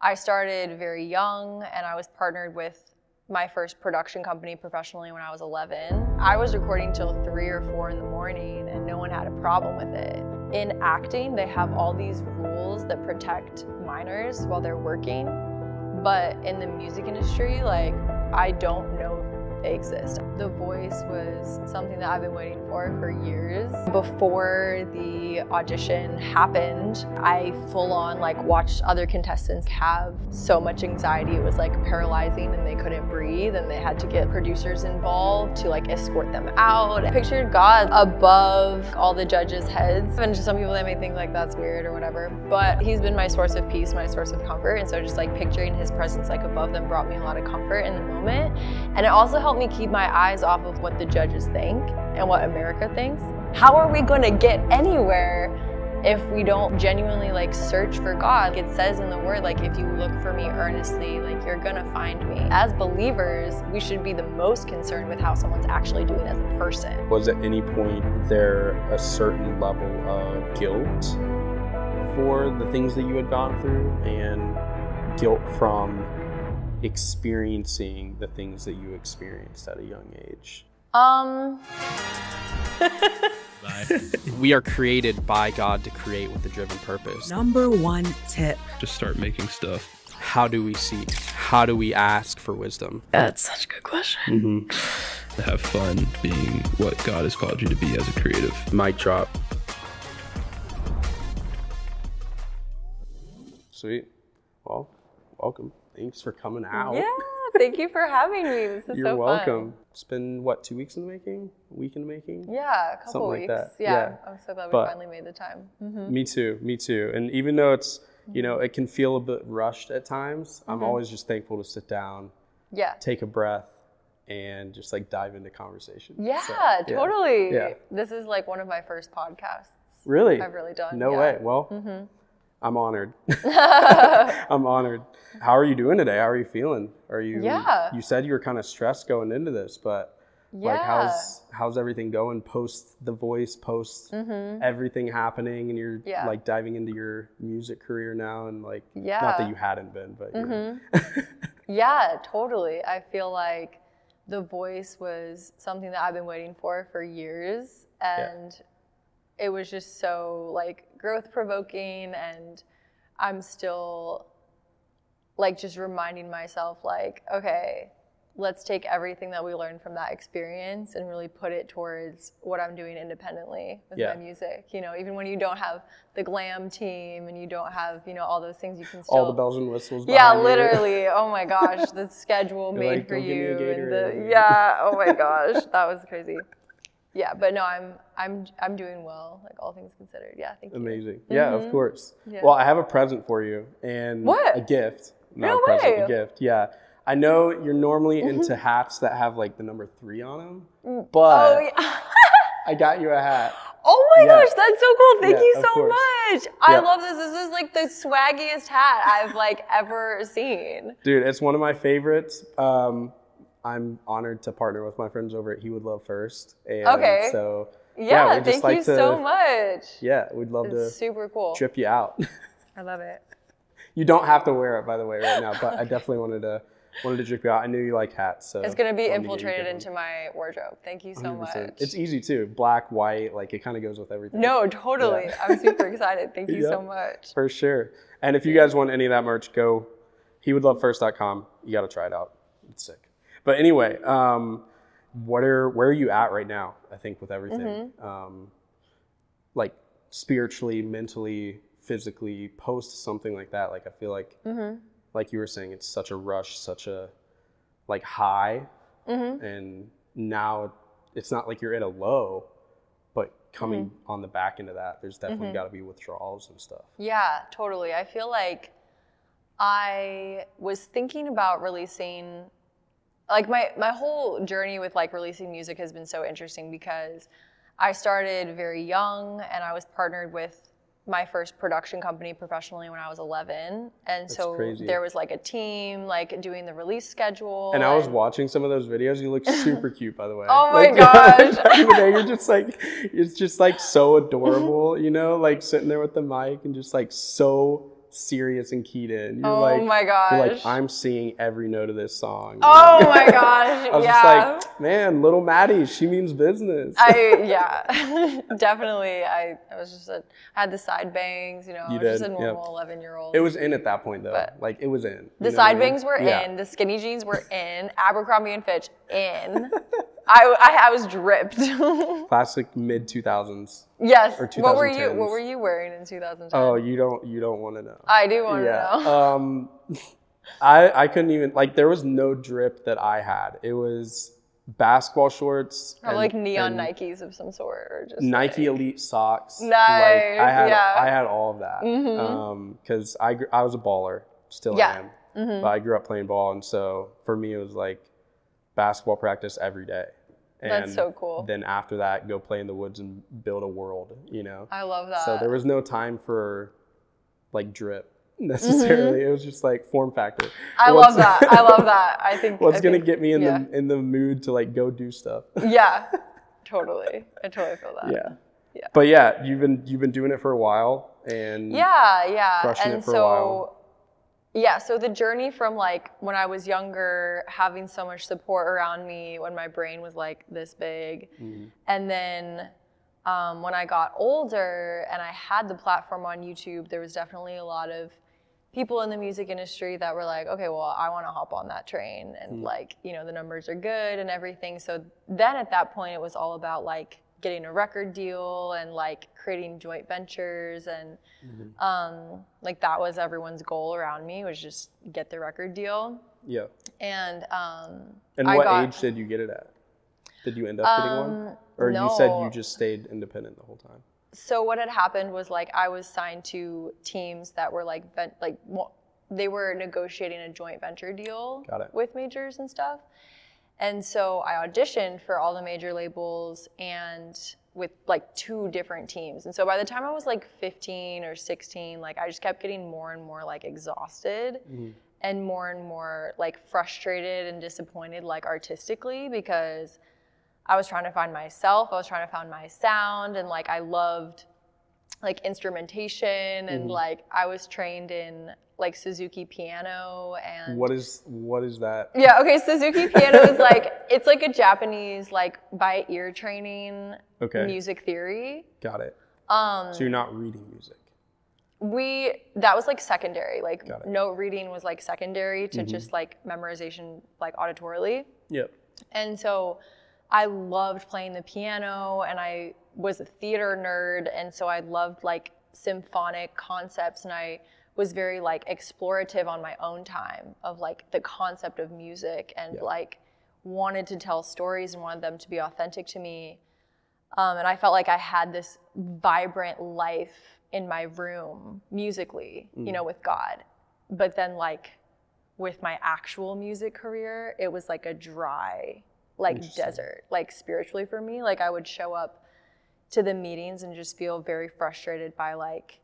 I started very young, and I was partnered with my first production company professionally when I was 11. I was recording till 3 or 4 in the morning, and no one had a problem with it. In acting, they have all these rules that protect minors while they're working, but in the music industry, like, I don't know if they exist. The Voice was something that I've been waiting for years. Before the audition happened, I full-on like watched other contestants have so much anxiety. It was like paralyzing, and they couldn't breathe, and they had to get producers involved to like escort them out. I pictured God above all the judges' heads, and to some people they may think like that's weird or whatever, but he's been my source of peace, my source of comfort, and so just like picturing his presence like above them brought me a lot of comfort in the moment. And it also helped me keep my eyes off of what the judges think and what America thinks. How are we going to get anywhere if we don't genuinely like search for God? It says in the word, like, if you look for me earnestly, like, you're gonna find me. As believers, we should be the most concerned with how someone's actually doing as a person. Was at any point there a certain level of guilt for the things that you had gone through, and guilt from experiencing the things that you experienced at a young age? We are created by God to create with a driven purpose. Number one tip. Just start making stuff. How do we seek? How do we ask for wisdom? That's such a good question. Have fun being what God has called you to be as a creative. Mic drop. Sweet. Well, welcome. Thanks for coming out. Yeah, thank you for having me. This is You're so welcome. fun. It's been, what, 2 weeks in the making? A week in the making? Yeah, a couple Something weeks. like that. Yeah, I'm so glad we finally made the time. Me too, me too. And even though it's, you know, it can feel a bit rushed at times, I'm always just thankful to sit down, take a breath, and just like dive into conversation. Yeah, So, totally. Yeah. This is like one of my first podcasts. Really? I've really done. No yeah. way. Well, I'm honored. I'm honored. How are you doing today? How are you feeling? Are you? Yeah. You said you were kind of stressed going into this, but like, how's everything going post The Voice, post everything happening, and you're like diving into your music career now, and like, not that you hadn't been, but you're Yeah, totally. I feel like The Voice was something that I've been waiting for years, and it was just so like growth provoking, and I'm still like just reminding myself like, okay, let's take everything that we learned from that experience and really put it towards what I'm doing independently with my music. You know, even when you don't have the glam team and you don't have, you know, all those things, you can still... All the bells and whistles Yeah, behind literally. You. Oh my gosh, the schedule made like, for "Go give me a you. And Gatorade." oh my gosh, that was crazy. Yeah, but no, I'm doing well, like all things considered. Yeah, thank you. Amazing. Yeah, of course. Yeah. Well, I have a present for you, and a gift. No a present, way. a gift. Yeah. I know you're normally into hats that have like the number 3 on them, but I got you a hat. Oh my gosh, that's so cool. Thank you of so course. much. I love this. This is like the swaggiest hat I've like ever seen. Dude, it's one of my favorites. I'm honored to partner with my friends over at He Would Love First. And so yeah, we'd just thank you like so much. Yeah, we'd love to super cool. trip you out. I love it. You don't have to wear it, by the way, right now, but I definitely wanted to trip you out. I knew you like hats, so it's gonna be infiltrated into my wardrobe. Thank you so 100%. much. It's easy too. Black, white, like it kind of goes with everything. No, totally. Yeah. I'm super excited. Thank you so much. For sure. And if you guys want any of that merch, go hewouldlovefirst.com. You got to try it out. It's sick. But anyway, where are you at right now? I think with everything, like spiritually, mentally, physically, post something like that. Like I feel like you were saying, it's such a rush, such a like high, and now it's not like you're at a low, but coming on the back end of that, there's definitely got to be withdrawals and stuff. Yeah, totally. I feel like I was thinking about releasing. Like my whole journey with like releasing music has been so interesting because I started very young, and I was partnered with my first production company professionally when I was 11. And That's so crazy. there was like a team like doing the release schedule. And I was watching some of those videos. You look super cute, by the way. Oh my like, gosh. You know, you're just like, it's just like so adorable, you know, like sitting there with the mic and just like so serious and keyed in. You're Oh like, my gosh. You're like, I'm singing every note of this song. Oh my gosh. I was just like, man, little Maddie, she means business. Definitely. I was just I had the side bangs, I was just a normal 11-year-old. It was in at that point though. But like it was in. The side bangs were in, the skinny jeans were in, Abercrombie and Fitch in. I was dripped. Classic mid 2000s. Yes. Or 2010s. What were you wearing in 2010? Oh, you don't want to know. I do want to know. I couldn't even, like, there was no drip that I had. It was basketball shorts. Or like neon Nikes of some sort, or just Nike Elite socks. Nice. Like, I had all of that. Because I was a baller, still am. But I grew up playing ball, and so for me it was like basketball practice every day. And that's so cool. Then after that, go play in the woods and build a world, I love that. So there was no time for like drip necessarily. It was just like form factor. I love that. I think what's gonna get me in the mood to like go do stuff. Yeah, totally. I totally feel that. Yeah. But yeah, you've been doing it for a while and crushing it for a while. Yeah, so the journey from like when I was younger, having so much support around me when my brain was like this big, and then when I got older and I had the platform on YouTube, there was definitely a lot of people in the music industry that were like, okay, well, I want to hop on that train, and like, the numbers are good and everything. So then at that point, it was all about like getting a record deal and like creating joint ventures, and like that was everyone's goal around me, was just get the record deal. Yeah. And what age did you get it at? Did you end up getting one? Or no. You said you just stayed independent the whole time? So what had happened was like I was signed to teams that were they were negotiating a joint venture deal with majors and stuff. And so I auditioned for all the major labels and with like 2 different teams. And so by the time I was like 15 or 16, like I just kept getting more and more like exhausted and more like frustrated and disappointed like artistically, because I was trying to find myself, I was trying to find my sound, and like I loved like instrumentation, and like I was trained in like Suzuki piano. And what is that? Yeah, okay, Suzuki piano is like, it's like a Japanese like by ear training music theory. Got it. So you're not reading music. That was like secondary, like note reading was like secondary to just like memorization like auditorily. Yep. And so I loved playing the piano, and I was a theater nerd, and so I loved like symphonic concepts, and I was very like explorative on my own time of like the concept of music, and like wanted to tell stories and wanted them to be authentic to me. And I felt like I had this vibrant life in my room musically, with God. But then like with my actual music career, it was like a dry like desert, like spiritually for me. Like I would show up to the meetings and just feel very frustrated by like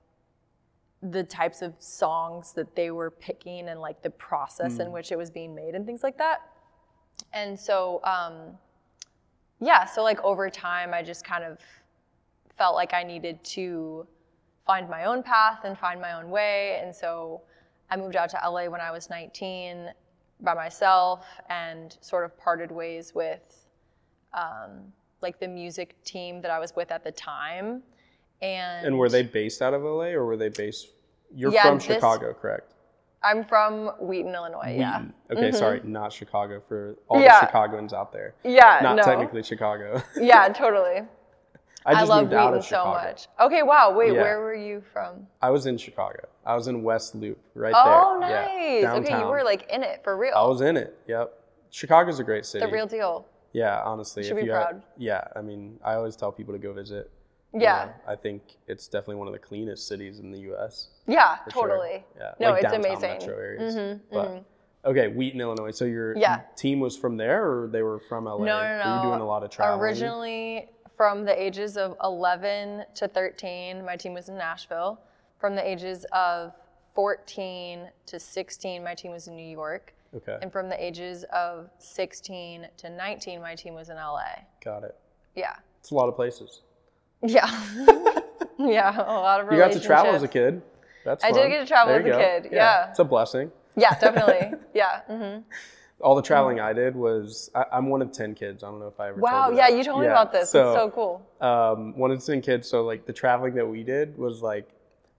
the types of songs that they were picking and like the process in which it was being made and things like that. And so, so like over time, I just kind of felt like I needed to find my own path and find my own way. And so I moved out to LA when I was 19 by myself, and sort of parted ways with like the music team that I was with at the time. And were they based out of LA, or were they based? You're from Chicago, correct? I'm from Wheaton, Illinois. Wheaton. Yeah. Okay, sorry, not Chicago for all the Chicagoans out there. Yeah, not technically Chicago. Yeah, totally. I love moved out Wheaton of Chicago. so much. Okay, wow. Wait, where were you from? I was in Chicago. I was in West Loop, right there. Oh, nice. Yeah, okay, you were like in it for real. I was in it. Yep. Chicago's a great city. The real deal. Yeah, honestly. Should be proud. I mean, I always tell people to go visit. Yeah. I think it's definitely one of the cleanest cities in the U.S. Yeah, totally. Sure. Yeah. No, like it's downtown amazing. Metro areas. Okay, Wheaton, Illinois. So your team was from there, or they were from LA? No. Were you doing a lot of traveling? Originally, from the ages of 11 to 13, my team was in Nashville. From the ages of 14 to 16, my team was in New York. Okay. And from the ages of 16 to 19, my team was in LA. Got it. Yeah. It's a lot of places. Yeah. Yeah, a lot of relationships. You got to travel as a kid. That's I fun. did get to travel There as you a go. kid. Yeah. It's a blessing. Yeah, definitely. Yeah. Mm-hmm. All the traveling I did was, I'm one of 10 kids. I don't know if I ever Wow. told you Yeah, that. you told me about this. It's so cool. One of 10 kids. So like the traveling that we did was like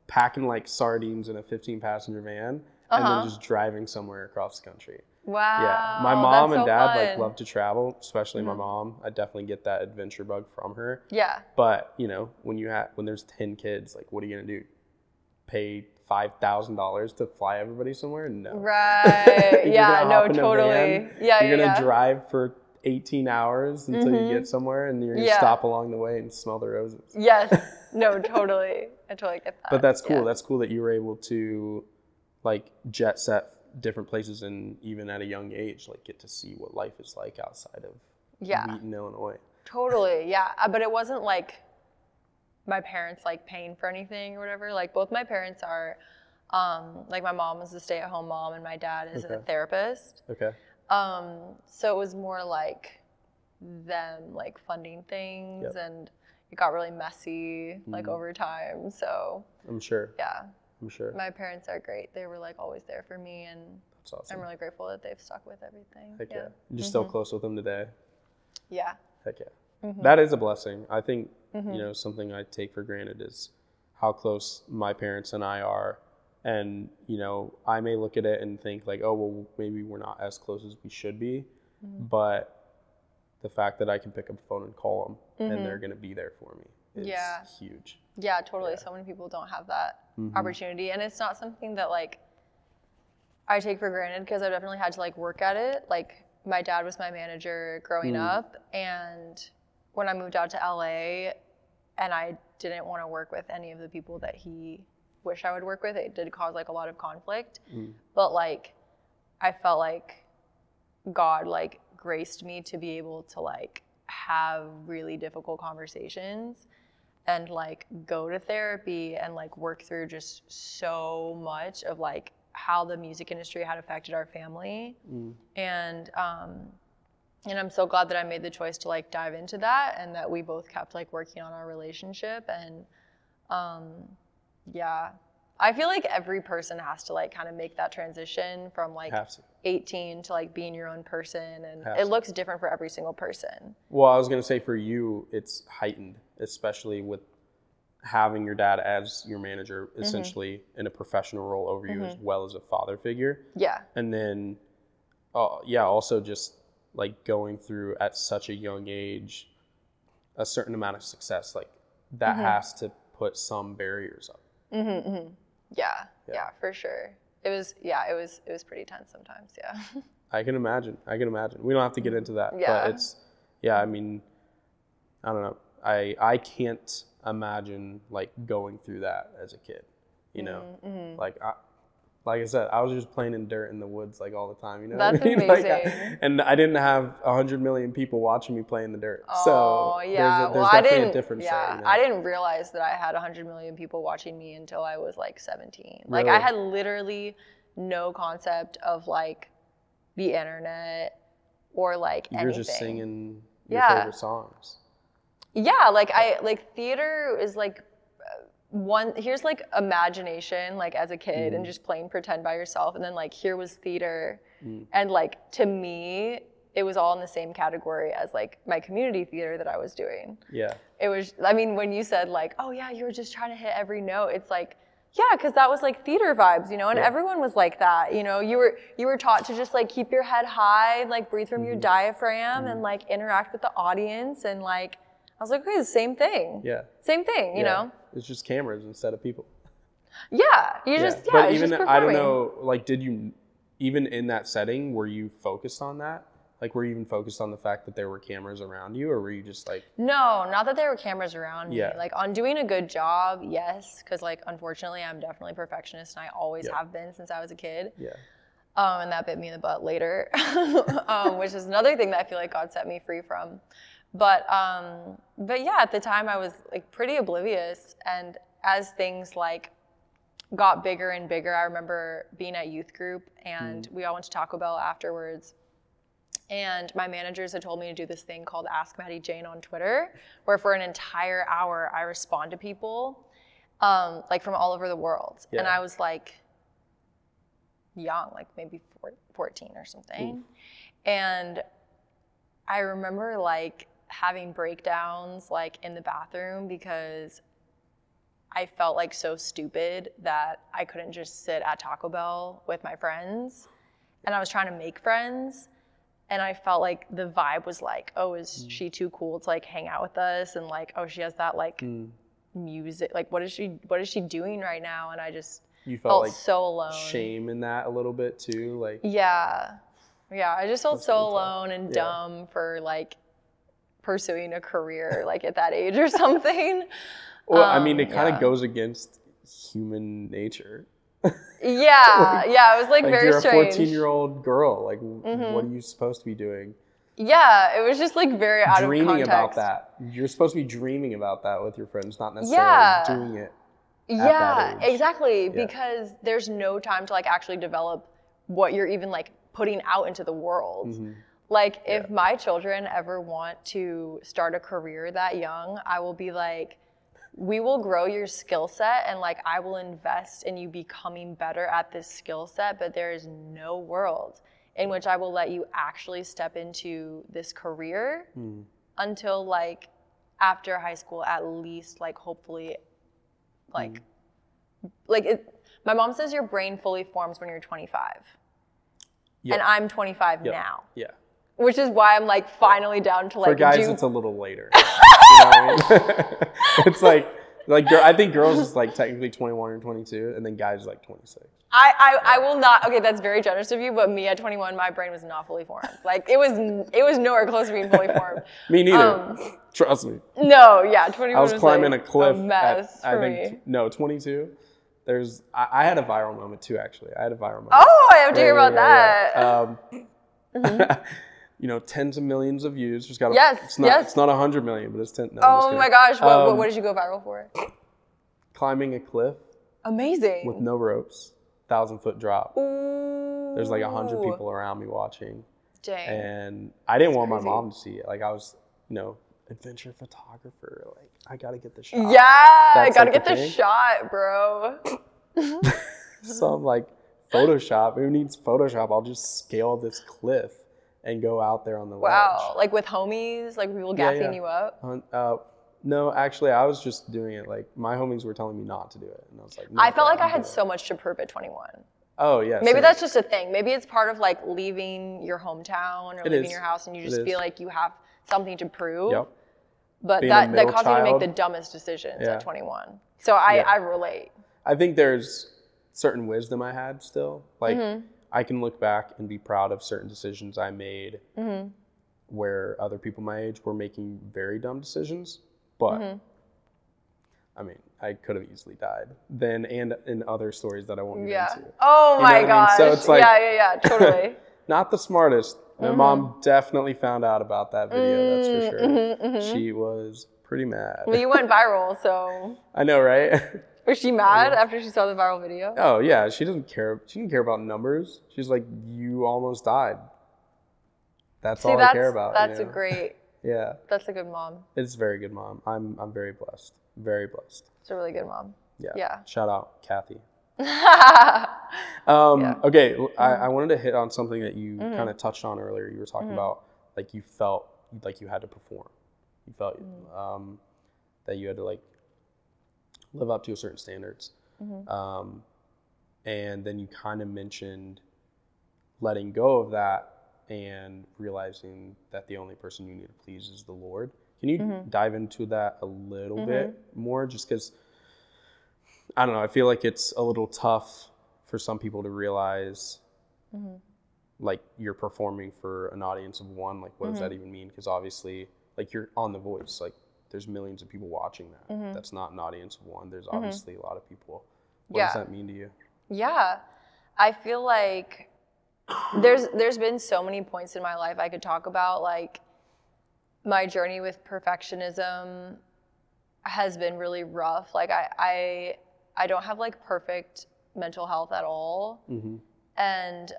packing like sardines in a 15-passenger van and then just driving somewhere across the country. Wow. Yeah. My mom and dad like fun. love to travel, especially my mom. I definitely get that adventure bug from her. Yeah. But, you know, when there's 10 kids, like what are you going to do? Pay $5,000 to fly everybody somewhere? No. Right. Yeah, no, van, totally. Yeah, you're going to drive for 18 hours until you get somewhere, and you're going to stop along the way and smell the roses. Yes. No, totally. I totally get that. But that's cool. Yeah. That's cool that you were able to like jet set different places and even at a young age, like get to see what life is like outside of Wheaton, Illinois. Totally. Yeah. But it wasn't like my parents like paying for anything or whatever. Like both my parents are, like my mom is a stay-at-home mom and my dad is a therapist. Okay. So it was more like them like funding things and it got really messy like over time. So I'm sure. Yeah. I'm sure. My parents are great. They were like always there for me and that's awesome. I'm really grateful that they've stuck with everything. Heck yeah. You're still close with them today? Yeah. Heck yeah. That is a blessing. I think, you know, something I take for granted is how close my parents and I are. And, you know, I may look at it and think like, oh, well, maybe we're not as close as we should be. But the fact that I can pick up the phone and call them and they're going to be there for me is huge. Yeah, totally. So many people don't have that opportunity. And it's not something that like I take for granted because I definitely had to like work at it. Like my dad was my manager growing up. And when I moved out to LA and I didn't want to work with any of the people that he wished I would work with, it did cause like a lot of conflict. But like I felt like God like graced me to be able to like have really difficult conversations and like go to therapy and like work through just so much of like how the music industry had affected our family. And I'm so glad that I made the choice to like dive into that and that we both kept like working on our relationship. And I feel like every person has to like kind of make that transition from like 18 to like being your own person, and it looks different for every single person. Well, I was going to say for you, it's heightened, especially with having your dad as your manager, essentially in a professional role over you as well as a father figure. Yeah. And then, also just like going through at such a young age, a certain amount of success, like that has to put some barriers up. Yeah, for sure. It was pretty tense sometimes. Yeah. I can imagine. We don't have to get into that, but it's, I mean, I don't know. I can't imagine like going through that as a kid, you know, like I said, I was just playing in dirt in the woods like all the time, you know. That's what I mean? amazing. And I didn't have 100 million people watching me play in the dirt. Oh, so yeah. there's definitely a difference there. You know? I didn't realize that I had 100 million people watching me until I was like 17. Really? Like I had literally no concept of like the internet or like anything. You're just singing your favorite songs. Yeah, like theater is like here's like imagination like as a kid and just playing pretend by yourself, and then like here was theater and like to me it was all in the same category as like my community theater that I was doing. Yeah. It was, I mean, when you said like, oh yeah, you were just trying to hit every note, it's like, yeah, because that was like theater vibes, you know, and everyone was like that, you know, you were taught to just like keep your head high, like breathe from your diaphragm and like interact with the audience, and like I was like, okay, the same thing. Yeah. Same thing, you know? It's just cameras instead of people. Yeah. But even, I don't know, like, did you, even in that setting, were you focused on that? Like, were you even focused on the fact that there were cameras around you, or were you just like... No, not that there were cameras around me. Like, on doing a good job, yes, because, like, unfortunately, I'm definitely a perfectionist, and I always have been since I was a kid. Yeah. And that bit me in the butt later, which is another thing that I feel like God set me free from. But yeah, at the time I was like pretty oblivious, and as things like got bigger and bigger, I remember being at youth group and we all went to Taco Bell afterwards, and my managers had told me to do this thing called Ask Maddi Jane on Twitter, where for an entire hour I respond to people like from all over the world. Yeah. And I was like young, like maybe 14 or something. Ooh. And I remember like having breakdowns like in the bathroom because I felt like so stupid that I couldn't just sit at Taco Bell with my friends. And I was trying to make friends. And I felt like the vibe was like, oh, is she too cool to like hang out with us? And like, oh, she has that like music. Like, what is she doing right now? And I just You felt like so alone. shame in that a little bit too, like. Yeah, I just felt That's so really tough. alone and dumb for like pursuing a career like at that age or something. Well, I mean, it kind of goes against human nature. Yeah, it was like very you're strange. You're a 14-year-old girl. Like, what are you supposed to be doing? Yeah, it was just like very out Dreaming of context. about that. You're supposed to be dreaming about that with your friends, not necessarily doing it. At that age. Exactly. Because there's no time to like actually develop what you're even like putting out into the world. Like if my children ever want to start a career that young, I will be like, we will grow your skill set and like I will invest in you becoming better at this skill set, but there is no world in which I will let you actually step into this career until like after high school, at least, like hopefully like my mom says your brain fully forms when you're 25. And I'm 25 now. Yeah. Which is why I'm like finally down to like For guys, it's a little later. You know what I mean? It's like I think girls is like technically 21 or 22, and then guys is like 26. I will not. Okay, that's very generous of you, but me at 21, my brain was not fully formed. Like it was nowhere close to being fully formed. Me neither. Trust me. No, yeah, 21 I was climbing like a cliff. A mess at, for I me. think no 22. I had a viral moment too. Actually, I had a viral moment. Oh, I have to hear about that. You know, tens of millions of views. Just got. Yes. It's not 100 million, but it's 10. No, Oh my gosh! What did you go viral for? Climbing a cliff. Amazing. With no ropes, 1,000-foot drop. Ooh. There's like 100 people around me watching. Dang. And I didn't want crazy. my mom to see it. Like I was, adventure photographer. Like I gotta get the shot. Yeah, I That's gotta like get the shot, bro. Some like Photoshop. Who needs Photoshop? I'll just scale this cliff and go out there on the Wow, like with homies, like people gassing you up? No, actually, I was just doing it. Like my homies were telling me not to do it, and I was like, no, I felt like I I'm had doing so much to prove at 21. Oh yeah. Maybe same. that's just a thing. Maybe it's part of like leaving your hometown or leaving your house, and you just feel like you have something to prove. Yep. But Being that caused me to child. make the dumbest decisions at 21. So I relate. I think there's certain wisdom I had still. Like I can look back and be proud of certain decisions I made where other people my age were making very dumb decisions. But I mean, I could have easily died then, and in other stories that I won't get into. Oh my gosh. So it's like, yeah, totally. not the smartest. My mom definitely found out about that video, that's for sure. She was pretty mad. Well, you went viral, so. I know, right? Was she mad after she saw the viral video? Oh yeah, she doesn't care. She didn't care about numbers. She's like, you almost died. That's all I care about. That's a great. Yeah. That's a good mom. It's a very good mom. I'm very blessed. Very blessed. It's a really good mom. Yeah. Shout out, Kathy. Yeah. Okay, I wanted to hit on something that you kind of touched on earlier. You were talking about like you felt like you had to perform. You felt that you had to like live up to a certain standards. And then you kind of mentioned letting go of that and realizing that the only person you need to please is the Lord. Can you dive into that a little bit more? Just because, I don't know, I feel like it's a little tough for some people to realize like you're performing for an audience of one. Like, what does that even mean? Because obviously, like you're on The Voice, like there's millions of people watching that. That's not an audience of one. There's obviously a lot of people. What does that mean to you? Yeah, I feel like there's been so many points in my life I could talk about. Like my journey with perfectionism has been really rough. Like I don't have like perfect mental health at all. And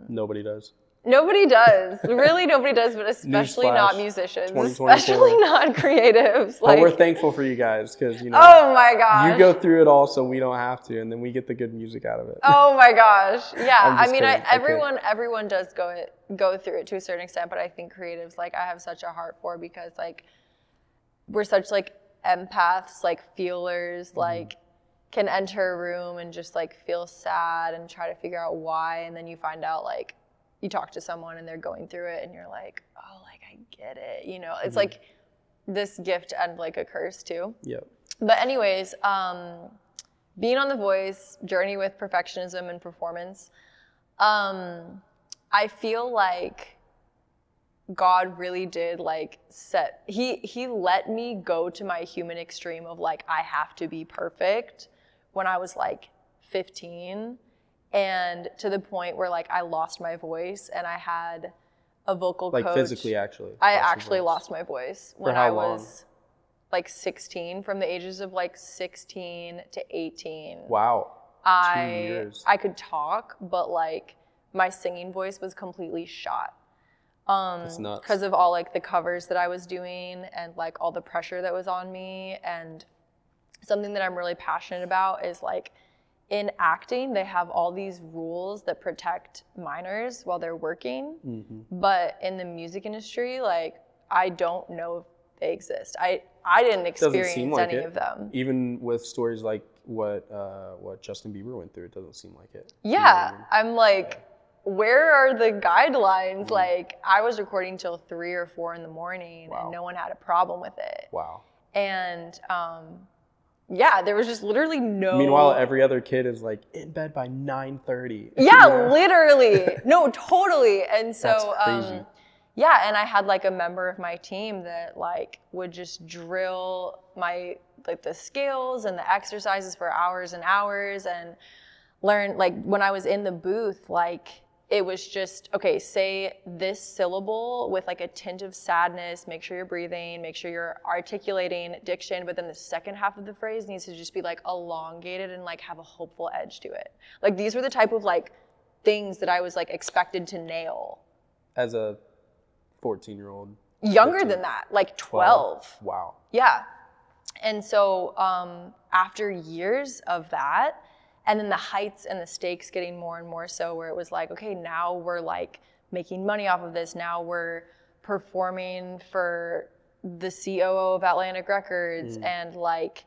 nobody does. Nobody does. Really, nobody does, but especially Newsflash, not musicians, 2024. especially not creatives. But we're thankful for you guys because, oh my gosh. you go through it all so we don't have to, and then we get the good music out of it. Oh my gosh. Yeah. I mean, kidding. everyone does go through it to a certain extent, but I think creatives, like, I have such a heart for, because, like, we're such, like, empaths, like, feelers, like, can enter a room and just, like, feel sad and try to figure out why, and then you find out, like, you talk to someone and they're going through it and you're like, oh, like, I get it. It's like this gift and like a curse too. Yep. But anyways, being on The Voice, journey with perfectionism and performance, I feel like God really did like he let me go to my human extreme of like, I have to be perfect when I was like 15. And to the point where like I lost my voice and I had a vocal coach. Like physically, actually. I actually lost my voice when I was long? like 16, from the ages of like 16 to 18. Wow. 2 years. I could talk, but like my singing voice was completely shot. That's nuts. Because of all like the covers that I was doing and like all the pressure that was on me. And something that I'm really passionate about is like, in acting, they have all these rules that protect minors while they're working. But in the music industry, like, I don't know if they exist. I didn't experience any of them. Even with stories like what Justin Bieber went through, it doesn't seem like it. Yeah, I'm like, where are the guidelines? Like, I was recording till 3 or 4 in the morning, and no one had a problem with it. Wow. And yeah, there was just literally no. Meanwhile, every other kid is like in bed by 9:30. Yeah, literally. No, totally. And so, That's crazy. yeah, and I had like a member of my team that like would just drill my like the scales and the exercises for hours and hours, and learn like when I was in the booth, like it was just, okay, say this syllable with like a tint of sadness, make sure you're breathing, make sure you're articulating diction, but then the second half of the phrase needs to just be like elongated and like have a hopeful edge to it. Like these were the type of like things that I was like expected to nail. As a 14-year-old. Younger 15. Than that, like 12. Wow. Yeah. And so after years of that, and then the heights and the stakes getting more and more so, where it was like, okay, now we're like making money off of this. Now we're performing for the COO of Atlantic Records. And like,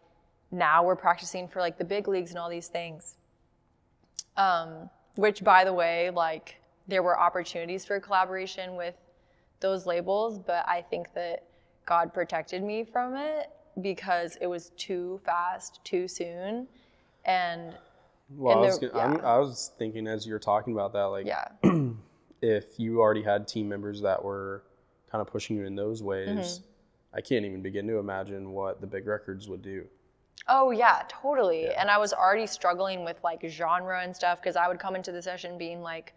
now we're practicing for like the big leagues and all these things. Which, by the way, like there were opportunities for collaboration with those labels, but I think that God protected me from it because it was too fast, too soon. And well, I was thinking as you were talking about that, like, if you already had team members that were kind of pushing you in those ways, I can't even begin to imagine what the big records would do. Oh yeah, totally. Yeah. And I was already struggling with like genre and stuff, because I would come into the session being like,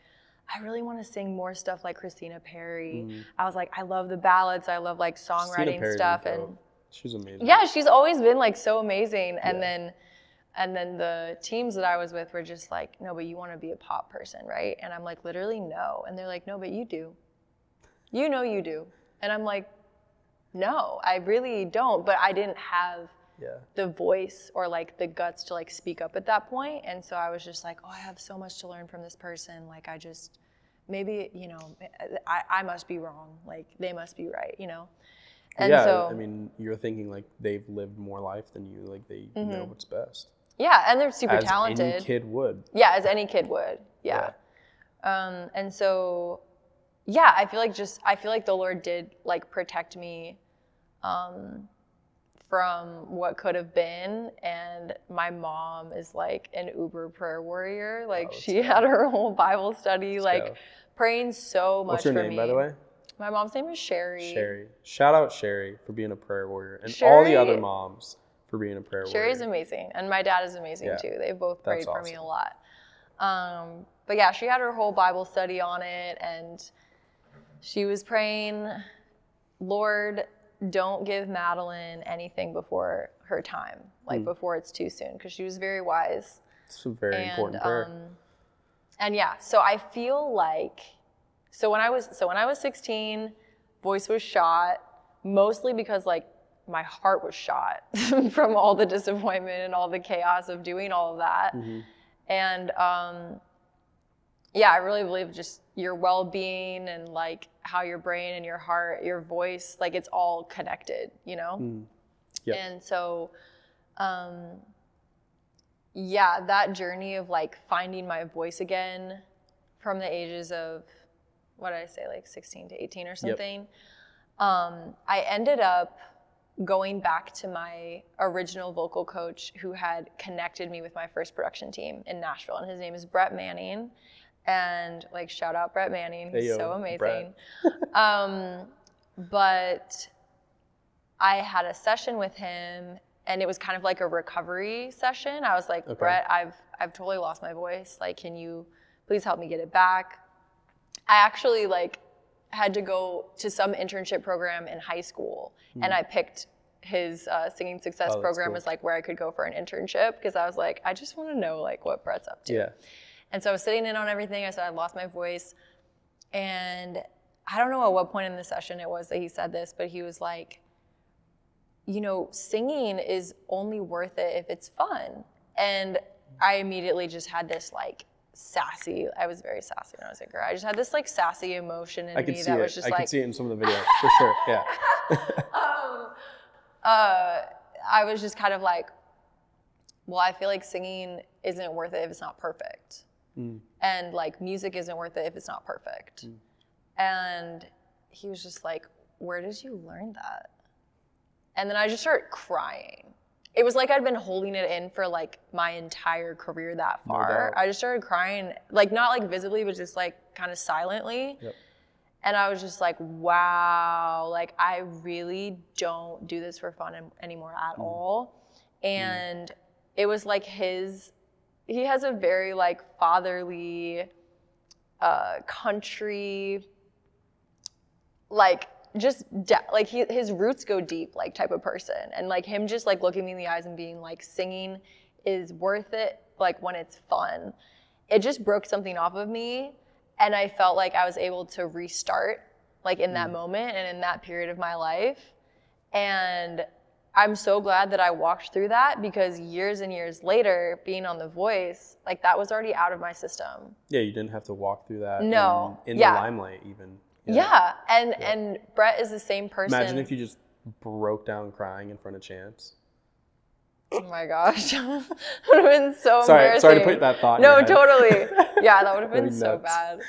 I really want to sing more stuff like Christina Perri. I was like, I love the ballads. I love like songwriting stuff. And she's amazing. Yeah, she's always been like so amazing. And then the teams that I was with were just like, no, but you want to be a pop person, right? And I'm like, literally, no. And they're like, no, but you do. You know you do. And I'm like, no, I really don't. But I didn't have the voice or like the guts to like speak up at that point. And so I was just like, oh, I have so much to learn from this person. Like, I just, maybe, you know, I must be wrong. Like, they must be right, you know? And so, I mean, you're thinking like they've lived more life than you. Like, they know what's best. Yeah, and they're super talented. As any kid would. Yeah, as any kid would. Yeah. And so, yeah, I feel like the Lord did like protect me from what could have been. And my mom is like an uber prayer warrior. Like she had her whole Bible study, praying so much for me. What's her name, by the way? My mom's name is Sherry. Sherry. Shout out Sherry for being a prayer warrior, and all the other moms for being a prayer warrior. Sherry's amazing, and my dad is amazing too. They both prayed for me a lot. But yeah, she had her whole Bible study on it, and she was praying, Lord, don't give Madeline anything before her time, like before it's too soon, because she was very wise. It's a very important prayer. And yeah, so I feel like So when I was 16, voice was shot, mostly because like my heart was shot from all the disappointment and all the chaos of doing all of that. And yeah, I really believe just your well-being and like how your brain and your heart, your voice, like it's all connected, you know? Yep. And so, yeah, that journey of like finding my voice again from the ages of, what did I say, like 16 to 18 or something. Yep. I ended up going back to my original vocal coach who had connected me with my first production team in Nashville, and his name is Brett Manning. And like, shout out Brett Manning, he's so amazing. But I had a session with him, and it was kind of like a recovery session. I was like, Brett, I've totally lost my voice. Like, can you please help me get it back? I actually like had to go to some internship program in high school, and I picked his singing success program as like where I could go for an internship, because I was like, I just want to know like what Brett's up to. Yeah. And so I was sitting in on everything. I said I lost my voice, and I don't know at what point in the session it was that he said this, but he was like, you know, singing is only worth it if it's fun. And I immediately just had this like sassy, I was very sassy when I was younger. I just had this like sassy emotion in me that was just like. I could see it in some of the videos, for sure, yeah. I was just kind of like, well, I feel like singing isn't worth it if it's not perfect. And like music isn't worth it if it's not perfect. And he was just like, where did you learn that? And then I just started crying. It was like I'd been holding it in for like my entire career that far. I just started crying, like not like visibly, but just like kind of silently. Yep. And I was just like, wow, like I really don't do this for fun anymore at all. And it was like he has a very like fatherly, country, like just like his roots go deep, like type of person. And like him just like looking me in the eyes and being like, singing is worth it, like when it's fun. It just broke something off of me, and I felt like I was able to restart like in that moment and in that period of my life. And I'm so glad that I walked through that, because years and years later, being on The Voice, like that was already out of my system. Yeah, you didn't have to walk through that. No. In the limelight even. Yeah, and Brett is the same person. Imagine if you just broke down crying in front of Chance. Oh my gosh, that would have been so embarrassing. Sorry to put that thought in your head. Totally. Yeah, that would have been so bad.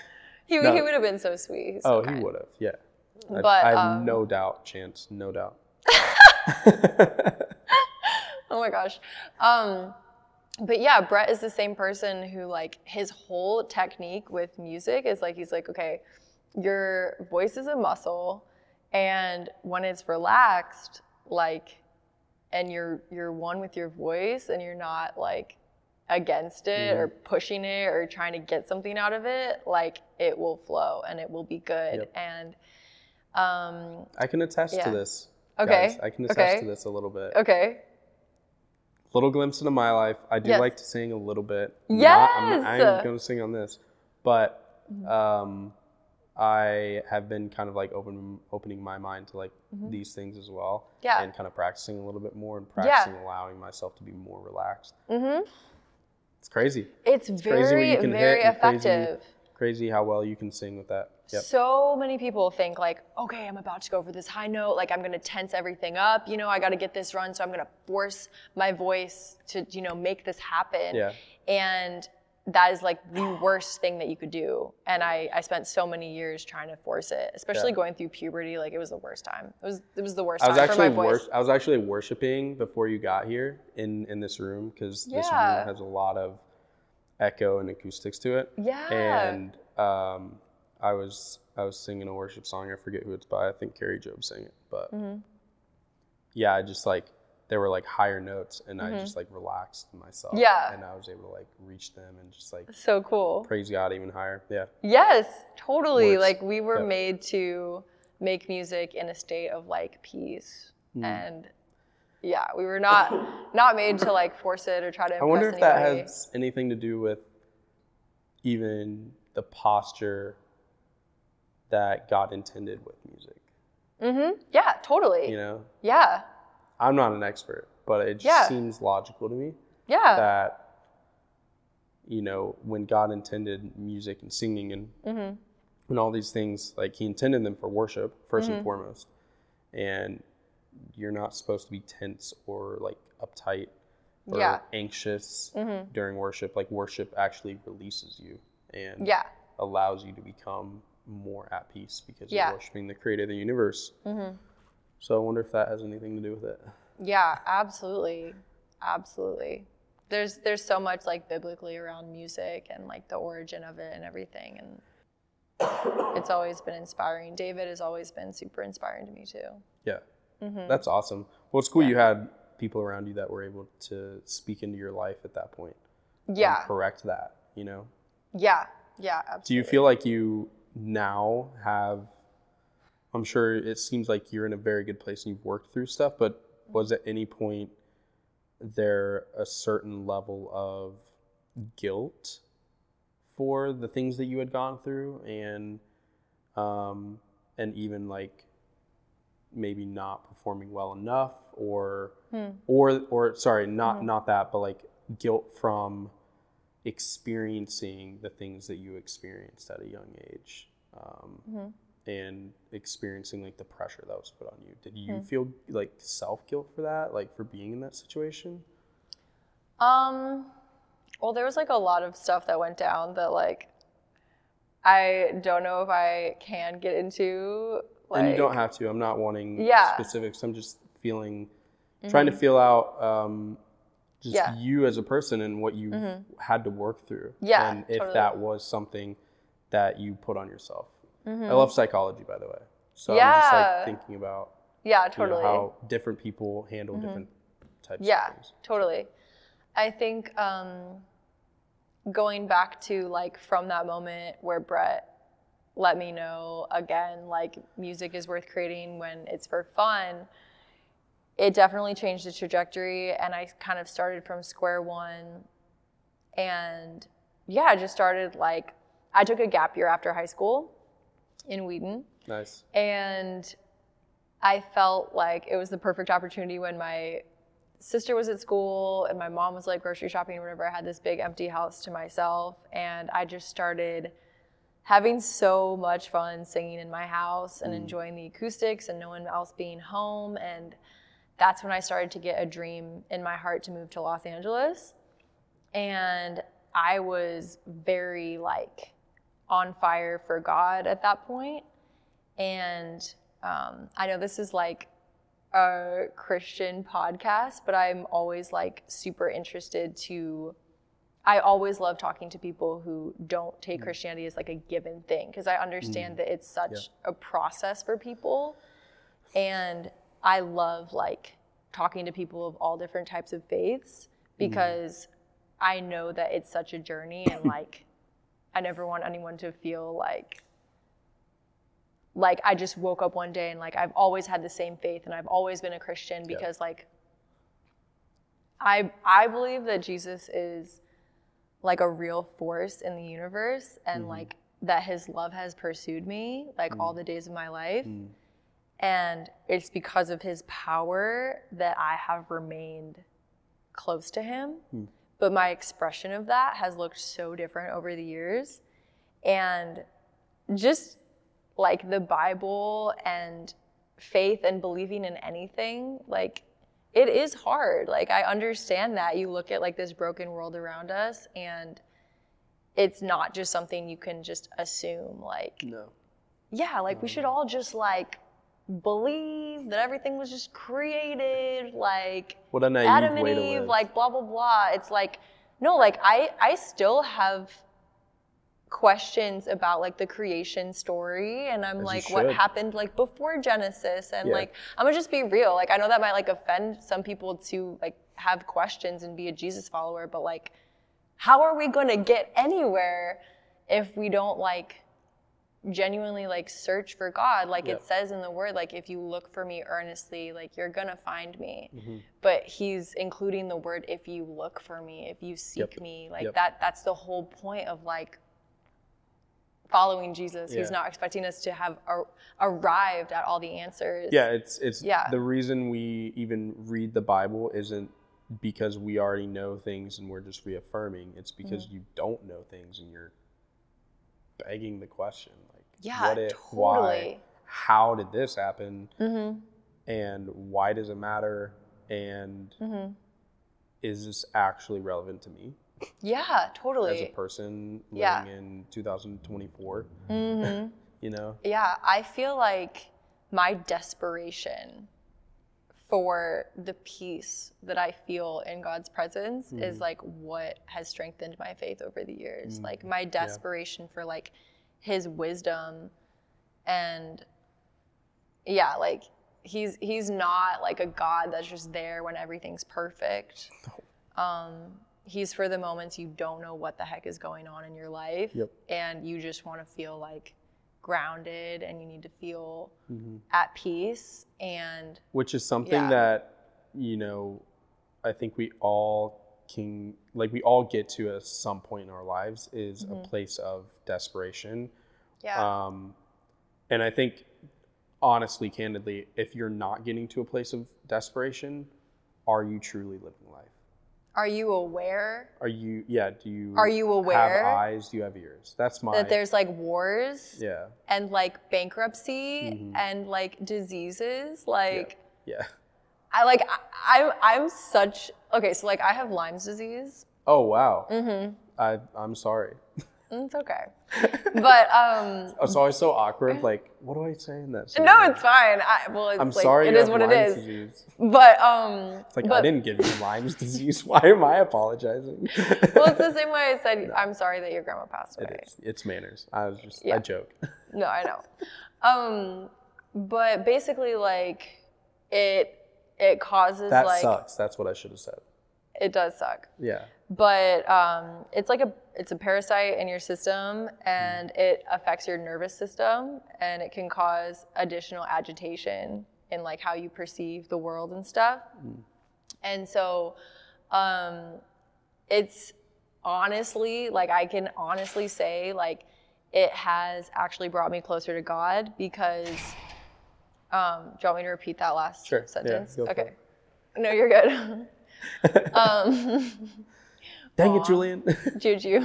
He would have been so sweet. He's so kind. He would have, yeah. But I have no doubt, Chance, no doubt. Oh my gosh. But yeah, Brett is the same person who like his whole technique with music is like, he's like, okay, your voice is a muscle, and when it's relaxed, like, and you're one with your voice, and you're not like against it or pushing it or trying to get something out of it, like it will flow and it will be good. Yep. And I can attest to this. Okay. Guys. I can attest to this a little bit. Okay. Little glimpse into my life. I do like to sing a little bit. Yes. I ain't gonna sing on this, but I have been kind of like opening my mind to like these things as well. Yeah. And kind of practicing a little bit more and practicing allowing myself to be more relaxed. It's crazy. It's very, very effective. Crazy how well you can sing with that. Yep. So many people think like, okay, I'm about to go for this high note. Like I'm going to tense everything up. You know, I got to get this run. So I'm going to force my voice to, you know, make this happen. Yeah. And that is like the worst thing that you could do. And I spent so many years trying to force it, especially going through puberty. Like it was the worst time. It was the worst time for my voice. I was actually worshiping before you got here in this room, because this room has a lot of echo and acoustics to it. Yeah. And I was singing a worship song. I forget who it's by. I think Carrie Job sang it. But yeah, I just like, there were like higher notes, and I just like relaxed myself. Yeah. And I was able to like reach them and just like so cool. Praise God even higher. Yeah. Yes, totally. Like we were made to make music in a state of like peace. And yeah, we were not made to like force it or try to impress I wonder if anybody. That has anything to do with even the posture that God intended with music. Yeah, totally. You know? Yeah. I'm not an expert, but it just seems logical to me. Yeah. That, you know, when God intended music and singing and all these things, like he intended them for worship first and foremost. And you're not supposed to be tense or like uptight or anxious during worship. Like worship actually releases you and allows you to become more at peace because you're worshiping the creator of the universe. So I wonder if that has anything to do with it. Yeah, absolutely. Absolutely. There's so much like biblically around music and like the origin of it and everything. And it's always been inspiring. David has always been super inspiring to me too. Yeah. That's awesome. Well, it's cool you had people around you that were able to speak into your life at that point. And correct that, you know? Yeah. Yeah, absolutely. Do you feel like you now have, I'm sure it seems like you're in a very good place and you've worked through stuff, but was at any point there a certain level of guilt for the things that you had gone through and even like maybe not performing well enough or sorry, not that, but like guilt from experiencing the things that you experienced at a young age and experiencing like the pressure that was put on you? Did you feel like self-guilt for that, like for being in that situation? Well, there was like a lot of stuff that went down that like I don't know if I can get into. Like, and you don't have to. I'm not wanting specifics. I'm just feeling, trying to feel out you as a person and what you had to work through. Yeah, and if that was something that you put on yourself. I love psychology, by the way. So I'm just like thinking about you know, how different people handle different types of things. Yeah, totally. I think going back to like from that moment where Brett let me know again, like music is worth creating when it's for fun, it definitely changed the trajectory. And I kind of started from square one and I just started like, I took a gap year after high school in Wheaton. Nice. And I felt like it was the perfect opportunity when my sister was at school and my mom was like grocery shopping or whatever. I had this big empty house to myself and I just started having so much fun singing in my house and enjoying the acoustics and no one else being home. And that's when I started to get a dream in my heart to move to Los Angeles. And I was very like on fire for God at that point. And I know this is like a Christian podcast, but I'm always like super interested I always love talking to people who don't take Christianity as like a given thing, because I understand that it's such a process for people. And I love like talking to people of all different types of faiths because I know that it's such a journey and like I never want anyone to feel like I just woke up one day and like I've always had the same faith and I've always been a Christian, because like I believe that Jesus is like a real force in the universe and like that his love has pursued me like all the days of my life. And it's because of his power that I have remained close to him. But my expression of that has looked so different over the years. And just like the Bible and faith and believing in anything, like it is hard. Like I understand that. You look at like this broken world around us and it's not just something you can just assume like, we should all just like believe that everything was just created, like what a naive Adam and way to Eve, live. like blah, blah, blah. It's like, no, like I still have questions about like the creation story and I'm like, what happened like before Genesis? And like, I'm gonna just be real. Like, I know that might like offend some people to like have questions and be a Jesus follower, but like, how are we gonna get anywhere if we don't like genuinely like search for God? Like it says in the word, like if you look for me earnestly, like you're gonna find me. But he's including the word, if you look for me, if you seek me, like that's the whole point of like following Jesus. Yeah. He's not expecting us to have arrived at all the answers. Yeah, it's the reason we even read the Bible isn't because we already know things and we're just reaffirming. It's because you don't know things and you're begging the question, like, what if, why, how did this happen, and why does it matter, and is this actually relevant to me? Yeah, totally. As a person living in 2024, you know? Yeah, I feel like my desperation for the peace that I feel in God's presence is like what has strengthened my faith over the years. Like my desperation for like his wisdom, and like he's not like a God that's just there when everything's perfect. He's for the moments you don't know what the heck is going on in your life, and you just want to feel like grounded, and you need to feel at peace. And which is something that, you know, I think we all can, like, we all get to at some point in our lives is a place of desperation. And I think, honestly, candidly, if you're not getting to a place of desperation, are you truly living life? Are you aware? Are you aware? Have eyes? Do you have ears? That's my... That there's like wars. Yeah. And like bankruptcy and like diseases. Like... Yeah. I'm such... Okay, so like I have Lyme's disease. Oh, wow. I'm sorry. It's okay. But it's always so awkward. Like, what do I say in that? No, it's fine. I'm sorry. It is what it is. Disease. But it's like, I didn't give you Lyme's disease. Why am I apologizing? Well, it's the same way I said I'm sorry that your grandma passed away. It's manners. I joke. No, I know. But basically, like it causes that like... sucks. That's what I should have said. It does suck. Yeah. But it's like it's a parasite in your system, and it affects your nervous system, and it can cause additional agitation in like how you perceive the world and stuff. And so it's honestly, like I can honestly say, like it has actually brought me closer to God, because do you want me to repeat that last sentence? Yeah, okay. No, you're good. Dang it, Julian. Juju.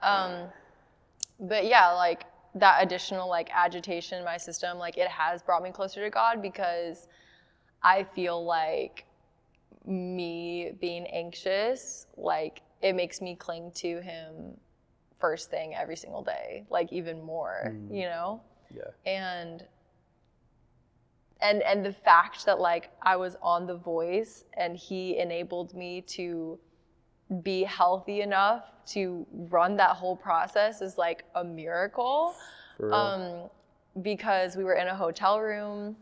But yeah, like that additional like agitation in my system, like it has brought me closer to God, because I feel like me being anxious, like it makes me cling to him first thing every single day, like even more, you know? Yeah. And the fact that like I was on The Voice and he enabled me to be healthy enough to run that whole process is like a miracle. Because we were in a hotel room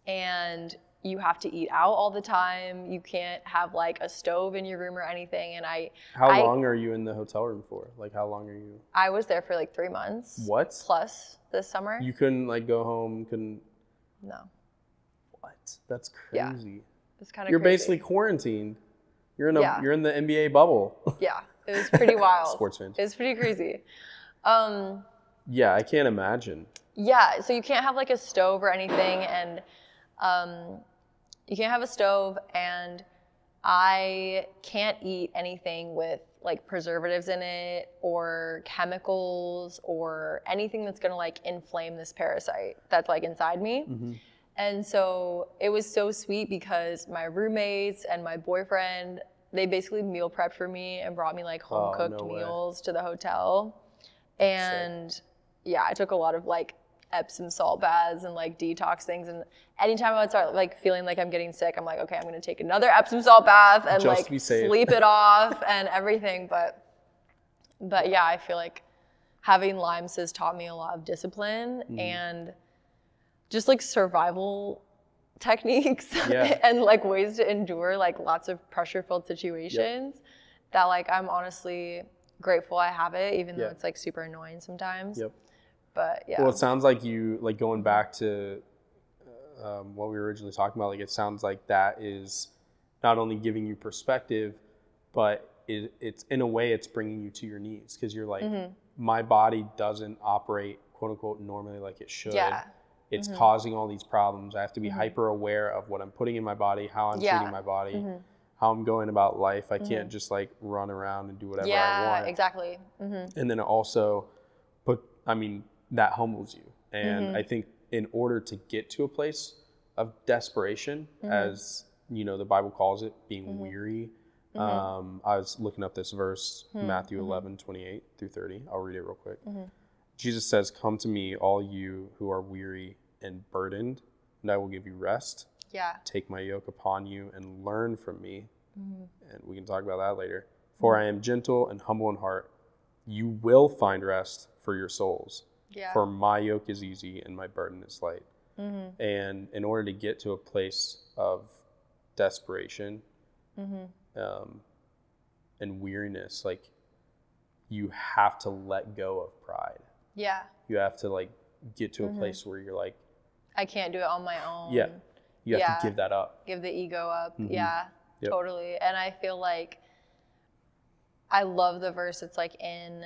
and you have to eat out all the time. You can't have like a stove in your room or anything. And How long are you in the hotel room for? Like how long are you? I was there for like 3 months. What? Plus this summer. You couldn't like go home, No. What? That's crazy. Yeah. It's kind of You're crazy. basically quarantined. You're in the NBA bubble. Yeah. It was pretty wild. Sports fans. It was pretty crazy. Yeah, I can't imagine. Yeah, so you can't have like a stove or anything, and you can't have a stove, and I can't eat anything with like preservatives in it or chemicals or anything that's gonna like inflame this parasite that's like inside me. And so it was so sweet because my roommates and my boyfriend, they basically meal prepped for me and brought me like home cooked meals to the hotel. And yeah, I took a lot of like Epsom salt baths and like detox things. And anytime I would start like feeling like I'm getting sick, I'm like, okay, I'm gonna take another Epsom salt bath and just like sleep it off and everything. But yeah, I feel like having Lyme's has taught me a lot of discipline and just like survival techniques and like ways to endure like lots of pressure-filled situations that like I'm honestly grateful I have it, even though it's like super annoying sometimes. But yeah. Well, it sounds like you, like going back to what we were originally talking about, like it sounds like that is not only giving you perspective, but it's in a way it's bringing you to your knees, because you're like, my body doesn't operate quote unquote normally like it should. Yeah. It's causing all these problems. I have to be hyper aware of what I'm putting in my body, how I'm treating my body, how I'm going about life. I can't just like run around and do whatever I want. Yeah, exactly. And then it also that humbles you. And I think in order to get to a place of desperation, as you know, the Bible calls it, being weary. I was looking up this verse, Matthew 11:28 through 30. I'll read it real quick. Jesus says, "Come to me, all you who are weary and burdened, and I will give you rest. Yeah. Take my yoke upon you and learn from me." And we can talk about that later. "For I am gentle and humble in heart. You will find rest for your souls. Yeah. For my yoke is easy and my burden is light." And in order to get to a place of desperation and weariness, like, you have to let go of pride. Yeah. You have to like get to a place where you're like, I can't do it on my own. yeah, you have to give that up. Give the ego up. Yeah, totally. And I feel like I love the verse. It's like, in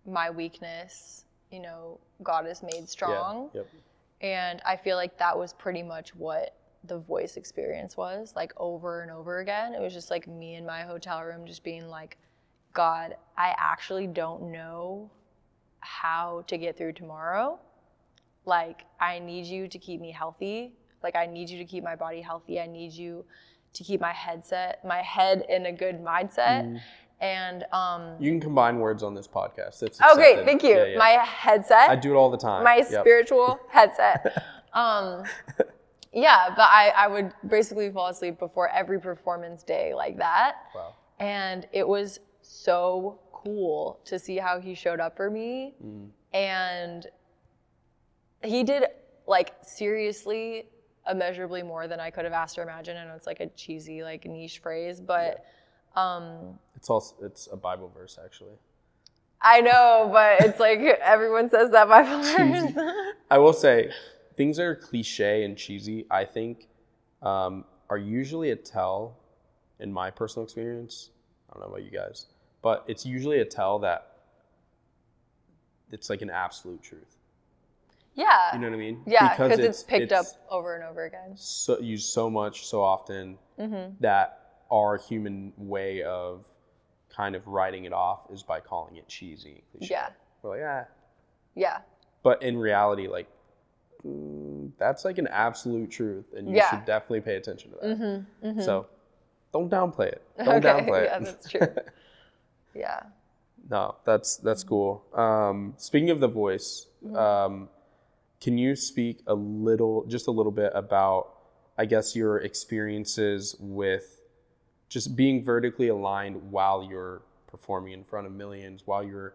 my weakness, you know, God is made strong. Yeah. Yep. And I feel like that was pretty much what the voice experience was, like, over and over again. It was just like me in my hotel room just being like, God, I actually don't know how to get through tomorrow. Like, I need you to keep me healthy. Like, I need you to keep my body healthy. I need you to keep my head in a good mindset. And you can combine words on this podcast. It's okay, accepted. thank you. Yeah. My headset. I do it all the time. My spiritual headset. Yeah, but I would basically fall asleep before every performance day like that. Wow. And it was so cool to see how he showed up for me. And he did, like, seriously immeasurably more than I could have asked or imagined. I know it's like a cheesy, like, niche phrase, but it's a Bible verse, actually. I know, but it's like everyone says that Bible verse. I will say, things that are cliche and cheesy, I think, are usually a tell, in my personal experience. I don't know about you guys, but it's usually a tell that it's like an absolute truth. Yeah. You know what I mean? Yeah, because it's picked up over and over again. So used so much, so often, that our human way of kind of writing it off is by calling it cheesy. Cliche. Yeah. We're like, ah. Yeah. But in reality, like, that's like an absolute truth, and you should definitely pay attention to that. So don't downplay it. Don't downplay it. Yeah, that's true. Yeah. No, that's cool. Speaking of the voice, can you speak just a little bit about, I guess, your experiences with just being vertically aligned while you're performing in front of millions, while you're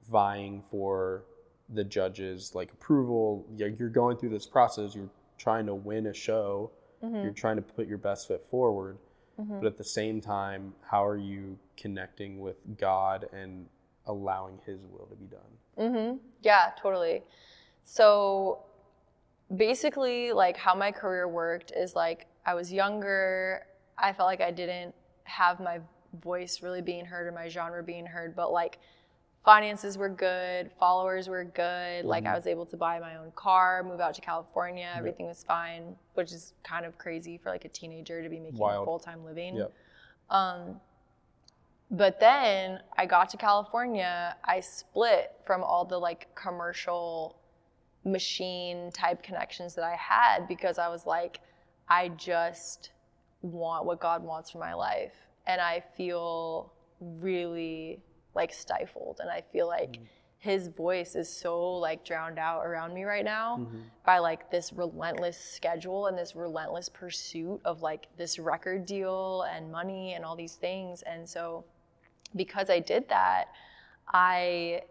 vying for the judges' like approval? You're going through this process. You're trying to win a show. You're trying to put your best foot forward. But at the same time, how are you connecting with God and allowing His will to be done? Yeah, totally. So basically, like, how my career worked is, like, I was younger. I felt like I didn't have my voice really being heard or my genre being heard, but, like, finances were good, followers were good. Like, I was able to buy my own car, move out to California. Everything was fine, which is kind of crazy for, like, a teenager to be making a full-time living. But then I got to California. I split from all the, like, commercial machine type connections that I had, because I was like, I just want what God wants for my life. And I feel really, like, stifled, and I feel like His voice is so, like, drowned out around me right now by, like, this relentless schedule and this relentless pursuit of, like, this record deal and money and all these things. And so because I did that, I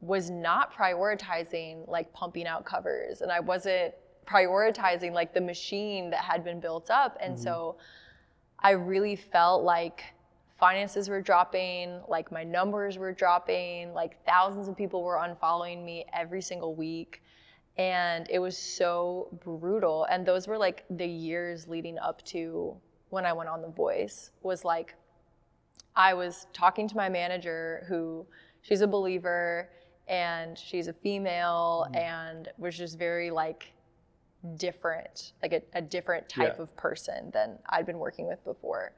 was not prioritizing, like, pumping out covers, and I wasn't prioritizing, like, the machine that had been built up. And so I really felt like finances were dropping, like, my numbers were dropping, like, thousands of people were unfollowing me every single week. And it was so brutal. And those were, like, the years leading up to when I went on The Voice. Was like, I was talking to my manager, who, she's a believer, and she's a female and was just very like different, like a different type of person than I'd been working with before.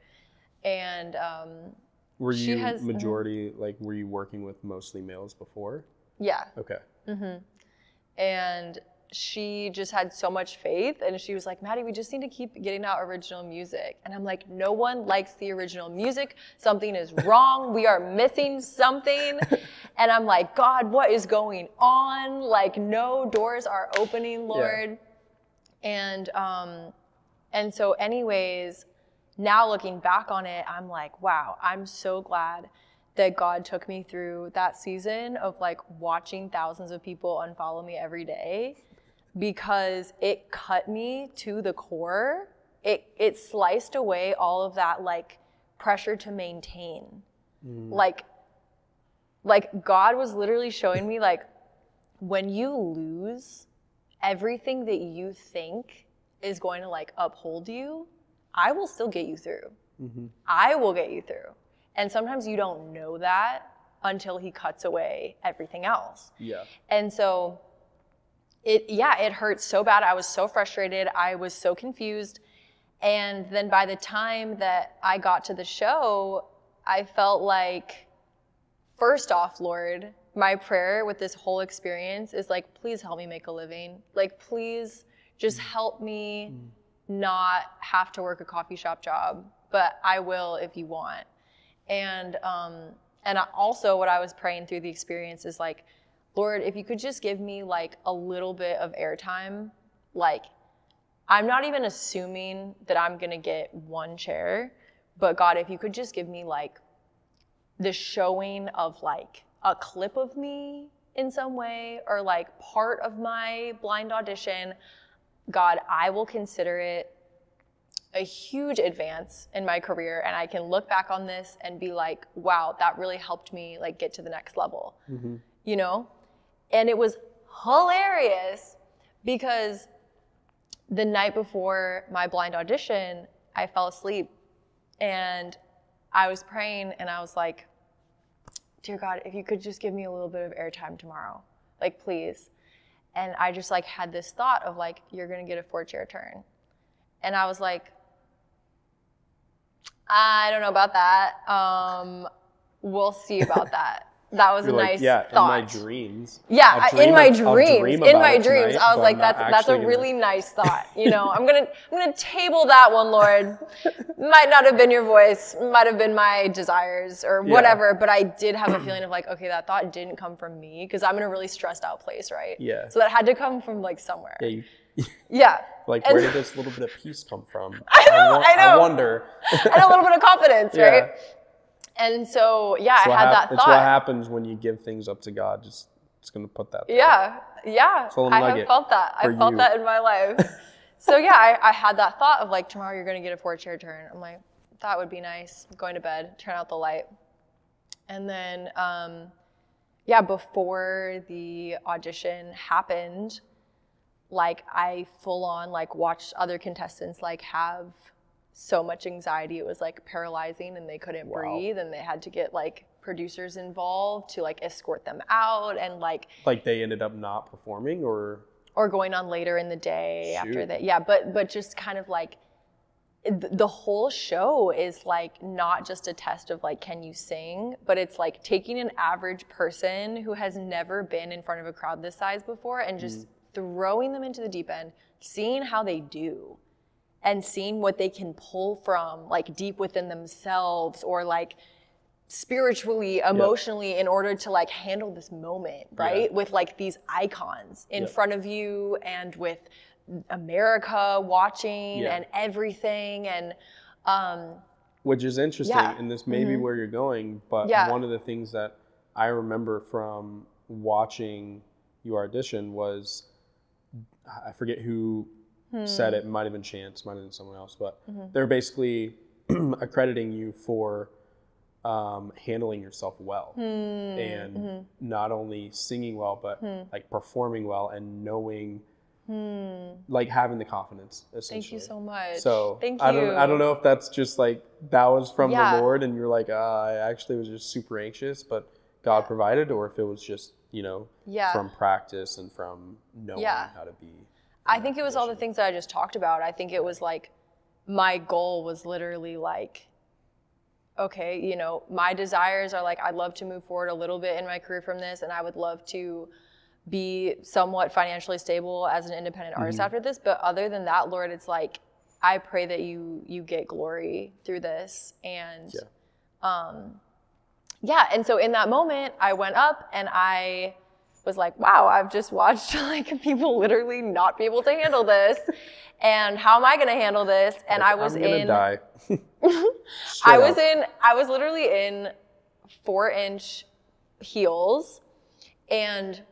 And were you majority like were you working with mostly males before? Yeah. Okay. And she just had so much faith, and she was like, Maddi, we just need to keep getting out original music. And I'm like, no one likes the original music. Something is wrong. We are missing something. And I'm like, God, what is going on? Like, no doors are opening, Lord. And so anyways, now looking back on it, I'm like, wow, I'm so glad that God took me through that season of like watching thousands of people unfollow me every day, because it cut me to the core. It sliced away all of that like pressure to maintain. Like God was literally showing me like, when you lose everything that you think is going to like uphold you, I will still get you through. I will get you through. And sometimes you don't know that until he cuts away everything else. Yeah. And so it hurt so bad. I was so frustrated. I was so confused. And then by the time that I got to the show, I felt like, first off, Lord, my prayer with this whole experience is like, please help me make a living. Like, please just help me not have to work a coffee shop job, but I will if you want. And also what I was praying through the experience is like, Lord, if you could just give me like a little bit of airtime, like I'm not even assuming that I'm gonna get one chair, but God, if you could just give me like the showing of like a clip of me in some way, or like part of my blind audition, God, I will consider it a huge advance in my career, and I can look back on this and be like, wow, that really helped me like get to the next level, you know? And it was hilarious because the night before my blind audition, I fell asleep and I was praying and I was like, dear God, if you could just give me a little bit of airtime tomorrow, like please. And I just like had this thought of like, you're gonna get a 4-chair turn. And I was like, I don't know about that. We'll see about that. That was a nice thought. In my dreams. Yeah, in my dreams. In my dreams, I was like, that's a gonna... really nice thought. You know, I'm gonna table that one, Lord. Might not have been your voice, might have been my desires or whatever, but I did have a feeling of like, okay, that thought didn't come from me because I'm in a really stressed out place, right? Yeah. So that had to come from like somewhere. Yeah. Like, where did this little bit of peace come from? I know. I wonder. And a little bit of confidence, right? And so, I had that thought. It's what happens when you give things up to God. Just, it's going to put that there. Yeah. I have felt that. I felt that in my life. So, I had that thought of like, tomorrow you're going to get a 4-chair turn. I'm like, that would be nice. I'm going to bed, turn out the light. And then, before the audition happened, like I full on like watched other contestants like have so much anxiety. It was like paralyzing and they couldn't breathe, and they had to get like producers involved to like escort them out, and like they ended up not performing or going on later in the day after that. But just kind of like the whole show is like not just a test of like, can you sing, but it's like taking an average person who has never been in front of a crowd this size before and just throwing them into the deep end, seeing how they do, and seeing what they can pull from like deep within themselves or like spiritually, emotionally, in order to like handle this moment, right? With like these icons in front of you and with America watching and everything. And which is interesting, and this may be where you're going, but one of the things that I remember from watching you audition was, I forget who said it might have been Chance, might have been someone else, but they're basically accrediting you for handling yourself well, and not only singing well, but like performing well and knowing, like having the confidence, essentially. Thank you so much. So thank you. I don't know if that's just like that was from the Lord and you're like, I actually was just super anxious, but God provided, or if it was just you know, Yeah. from practice and from knowing how to be. I think it was all the things that I just talked about. I think it was like, my goal was literally like, okay, you know, my desires are like, I'd love to move forward a little bit in my career from this, and I would love to be somewhat financially stable as an independent artist after this. But other than that, Lord, it's like, I pray that you get glory through this. And and so in that moment, I went up and I was like, wow, I've just watched like people literally not be able to handle this. And how am I going to handle this? And I was I'm gonna die. I was literally in 4-inch heels, and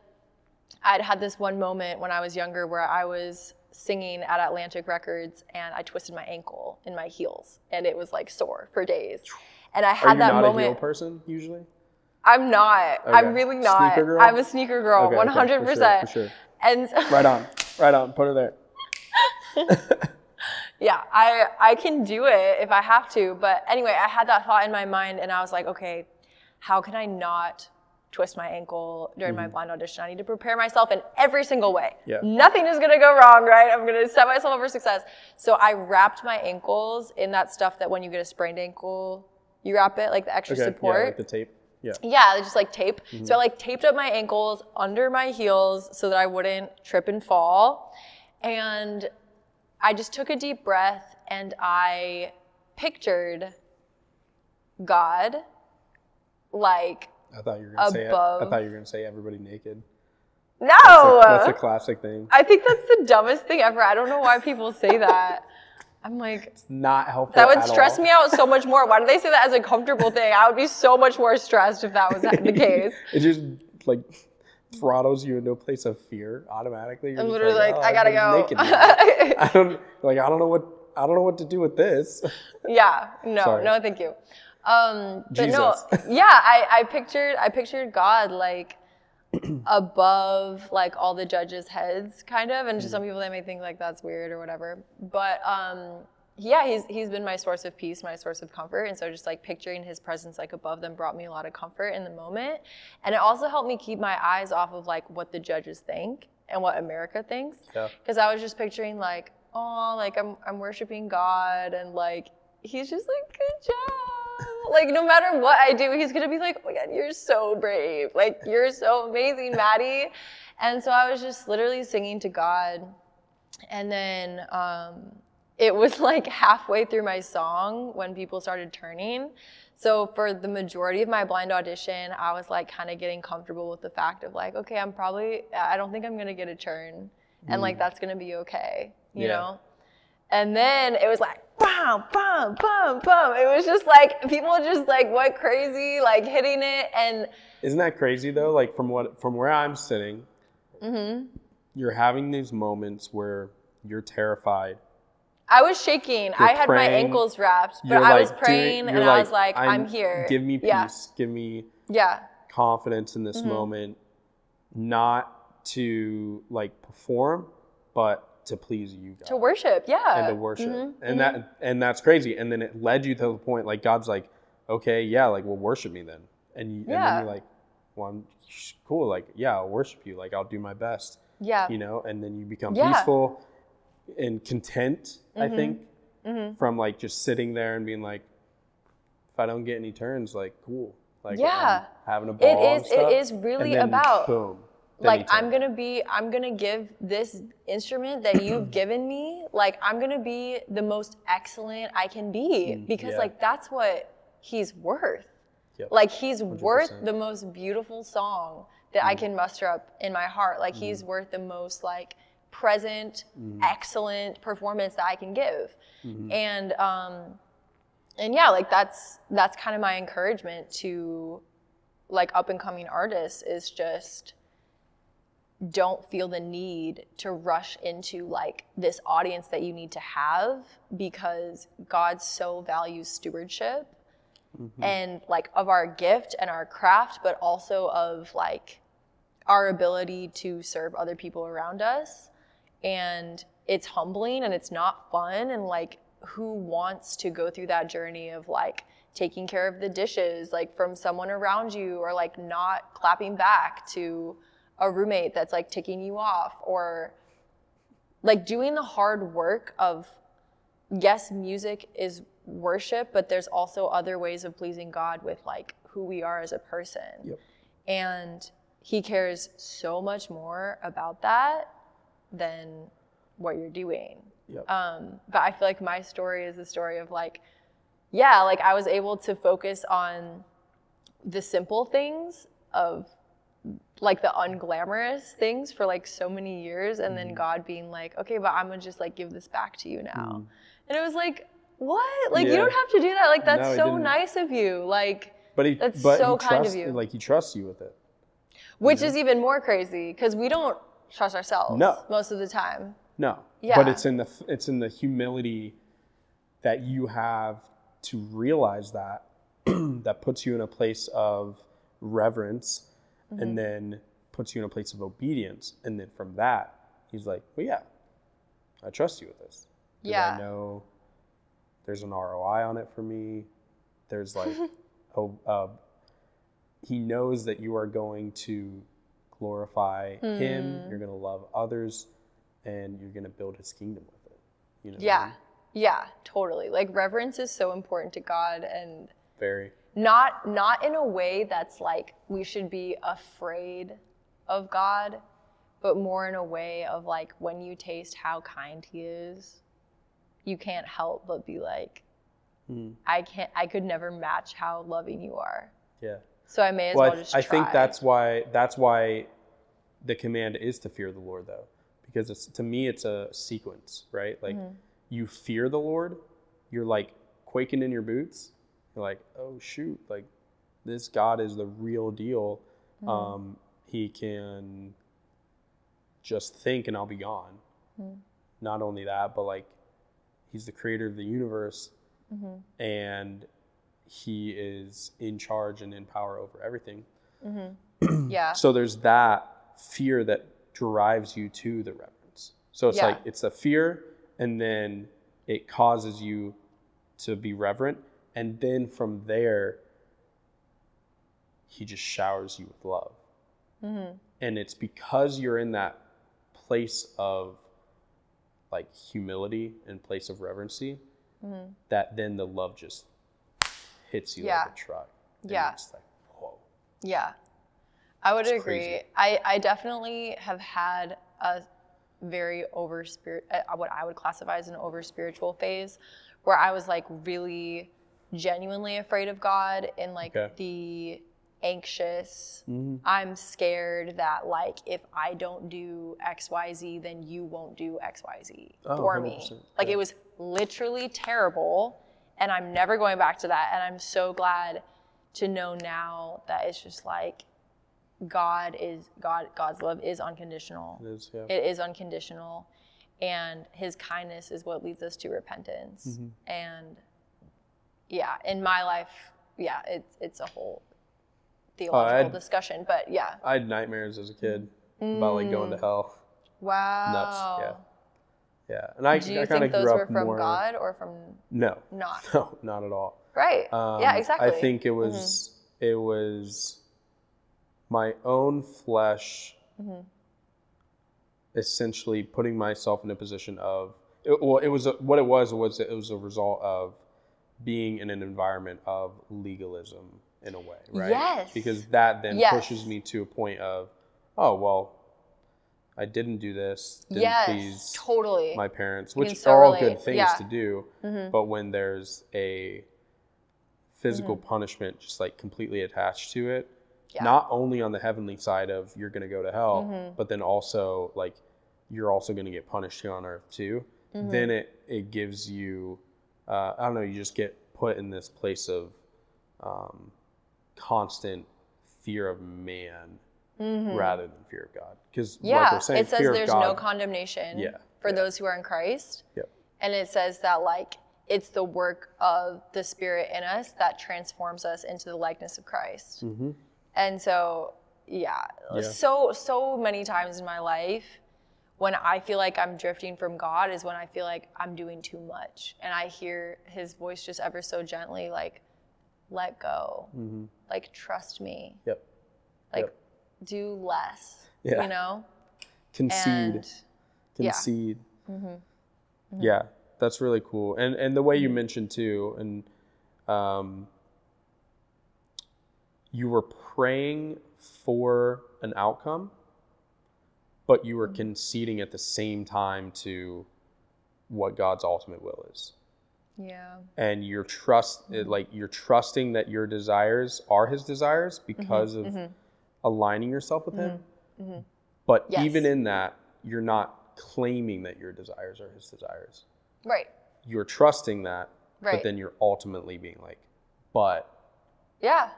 I'd had this one moment when I was younger where I was singing at Atlantic Records and I twisted my ankle in my heels, and it was like sore for days. And I had that moment. Are you not a heel person usually? I'm not. Okay. I'm really not. Sneaker girl? I'm a sneaker girl, okay, 100%. For sure. And right on. Put her there. Yeah, I can do it if I have to. But anyway, I had that thought in my mind, and I was like, okay, how can I not twist my ankle during my blind audition? I need to prepare myself in every single way. Yeah. Nothing is going to go wrong, right? I'm going to set myself up for success. So I wrapped my ankles in that stuff that when you get a sprained ankle, you wrap it, like the extra support. Yeah, like the tape. Yeah, just like tape. So I like taped up my ankles under my heels so that I wouldn't trip and fall. And I just took a deep breath and I pictured God like I thought you were gonna above. say I thought you were gonna say everybody naked. No! That's a classic thing. I think that's the dumbest thing ever. I don't know why people say that. I'm like, it's not helpful. That would stress me out so much more. Why do they say that as a comfortable thing? I would be so much more stressed if that was the case. It just like throttles you into a place of fear automatically. You're I'm literally like, oh, I gotta go. I don't know what to do with this. Yeah, no, Sorry. no, thank you. But Jesus. no, yeah, I pictured God like above like all the judges' heads, kind of, and to some people they may think like that's weird or whatever. But yeah, he's been my source of peace, my source of comfort, and so just like picturing his presence like above them brought me a lot of comfort in the moment, and it also helped me keep my eyes off of like what the judges think and what America thinks, because I was just picturing like, oh, like I'm worshiping God, and like he's just like, good job. Like, no matter what I do, he's going to be like, oh my God, you're so brave. Like, you're so amazing, Maddi. And so I was just literally singing to God. And then it was like halfway through my song when people started turning. So for the majority of my blind audition, I was like kind of getting comfortable with the fact of like, okay, I don't think I'm going to get a turn. And like, that's going to be okay, you know? And then it was like, bam, bam, bam, bam. It was just like, people just like went crazy, like hitting it. And isn't that crazy though? Like from where I'm sitting, you're having these moments where you're terrified. I was shaking. I had my ankles wrapped, but I was praying and I was like, I'm here. Give me peace. Give me confidence in this moment, not to like perform, but to please you, God. To worship, and to worship, and that's crazy. And then it led you to the point like God's like, okay, like, well, worship me then. And then you're like, well, I'm cool. Like, I'll worship you. Like, I'll do my best. You know. And then you become peaceful and content. I think from like just sitting there and being like, if I don't get any turns, like, cool. Like, I'm having a ball. It is really about boom. Like, I'm gonna give this instrument that you've given me, like, I'm gonna be the most excellent I can be, because like, that's what he's worth. Like, he's 100%. Worth the most beautiful song that I can muster up in my heart. Like, he's worth the most like present, excellent performance that I can give. And yeah, like that's kind of my encouragement to like up and coming artists, is just don't feel the need to rush into like this audience that you need to have, because God so values stewardship and like of our gift and our craft, but also of like our ability to serve other people around us. And it's humbling and it's not fun. And like, who wants to go through that journey of like taking care of the dishes, like from someone around you, or like not clapping back to a roommate that's like ticking you off, or like doing the hard work of, yes, music is worship, but there's also other ways of pleasing God with like who we are as a person. Yep. And he cares so much more about that than what you're doing. Yep. But I feel like my story is the story of like, yeah, like I was able to focus on the simple things of like the unglamorous things for like so many years, and then God being like, okay, but I'm gonna just like give this back to you now. And it was like, what? Like, you don't have to do that. Like, that's so nice of you. Like, that's so kind of you. Like, he trusts you with it. Which is even more crazy, because we don't trust ourselves most of the time. No. Yeah. But it's in the humility that you have to realize that that puts you in a place of reverence, and then puts you in a place of obedience. And then from that, he's like, well, yeah, I trust you with this. Yeah. I know there's an ROI on it for me. There's like, he knows that you are going to glorify him. You're going to love others, and you're going to build his kingdom with it. You know what I mean? Yeah, totally. Like, reverence is so important to God, and very. Not in a way that's like we should be afraid of God, but more in a way of like, when you taste how kind he is, you can't help but be like, I could never match how loving you are. Yeah. So I may as well just try. I think that's why the command is to fear the Lord, though, because to me it's a sequence, right? Like, you fear the Lord, you're like quaking in your boots. You're like, oh shoot, like this God is the real deal. He can just think and I'll be gone. Not only that, but like, he's the creator of the universe, and he is in charge and in power over everything. Yeah. So there's that fear that drives you to the reverence. So it's like, it's a fear, and then it causes you to be reverent. And then from there, he just showers you with love. And it's because you're in that place of like humility and place of reverency, that then the love just hits you like a truck. And it's like, whoa. Yeah, I would agree. Crazy. I definitely have had a very what I would classify as an over-spiritual phase, where I was like really genuinely afraid of God, in like the anxious, I'm scared that like if I don't do XYZ, then you won't do XYZ for me. Like, it was literally terrible, and I'm never going back to that. And I'm so glad to know now that it's just like God's love is unconditional. It is, yeah. It is unconditional, and his kindness is what leads us to repentance. And yeah, in my life, it's a whole theological discussion, but yeah. I had nightmares as a kid about like going to hell. Wow. Nuts. Yeah. And I Do you kind of think those grew were up from more. God or from? No. Not. No, not at all. Right. Yeah, exactly. I think it was my own flesh essentially putting myself in a position of, it was a result of being in an environment of legalism in a way, right? Yes. Because that then pushes me to a point of, oh, well, I didn't do this, didn't please my parents, which are all good things to do. But when there's a physical punishment just like completely attached to it, not only on the heavenly side of you're going to go to hell, but then also like you're also going to get punished here on earth too, then it gives you, I don't know, you just get put in this place of constant fear of man rather than fear of God. Because like we're saying, it says there's no condemnation for those who are in Christ. And it says that like it's the work of the Spirit in us that transforms us into the likeness of Christ. And so, so many times in my life, when I feel like I'm drifting from God is when I feel like I'm doing too much. And I hear his voice just ever so gently like, let go. Like, trust me. Yep. Like, Yep. do less, Yeah. you know? Concede. Concede. Yeah, that's really cool. And the way you mentioned too, and you were praying for an outcome, but you were conceding at the same time to what God's ultimate will is. Yeah. And you're trusting that your desires are his desires because of aligning yourself with him. But even in that, you're not claiming that your desires are his desires. Right. You're trusting that, Right. but then you're ultimately being like, but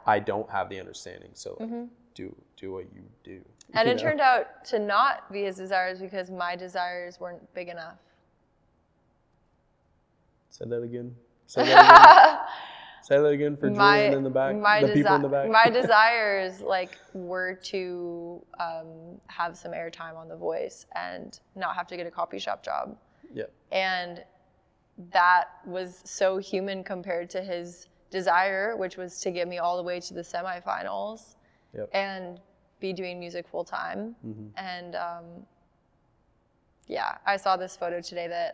I don't have the understanding, so like, do what you do. And you it know? turned out to not be his desires because my desires weren't big enough. Say that again. Say that again for Julian in the back. The people in the back. My desires like were to have some airtime on The Voice and not have to get a coffee shop job. Yeah. And that was so human compared to his desire, which was to get me all the way to the semifinals and be doing music full time. And I saw this photo today that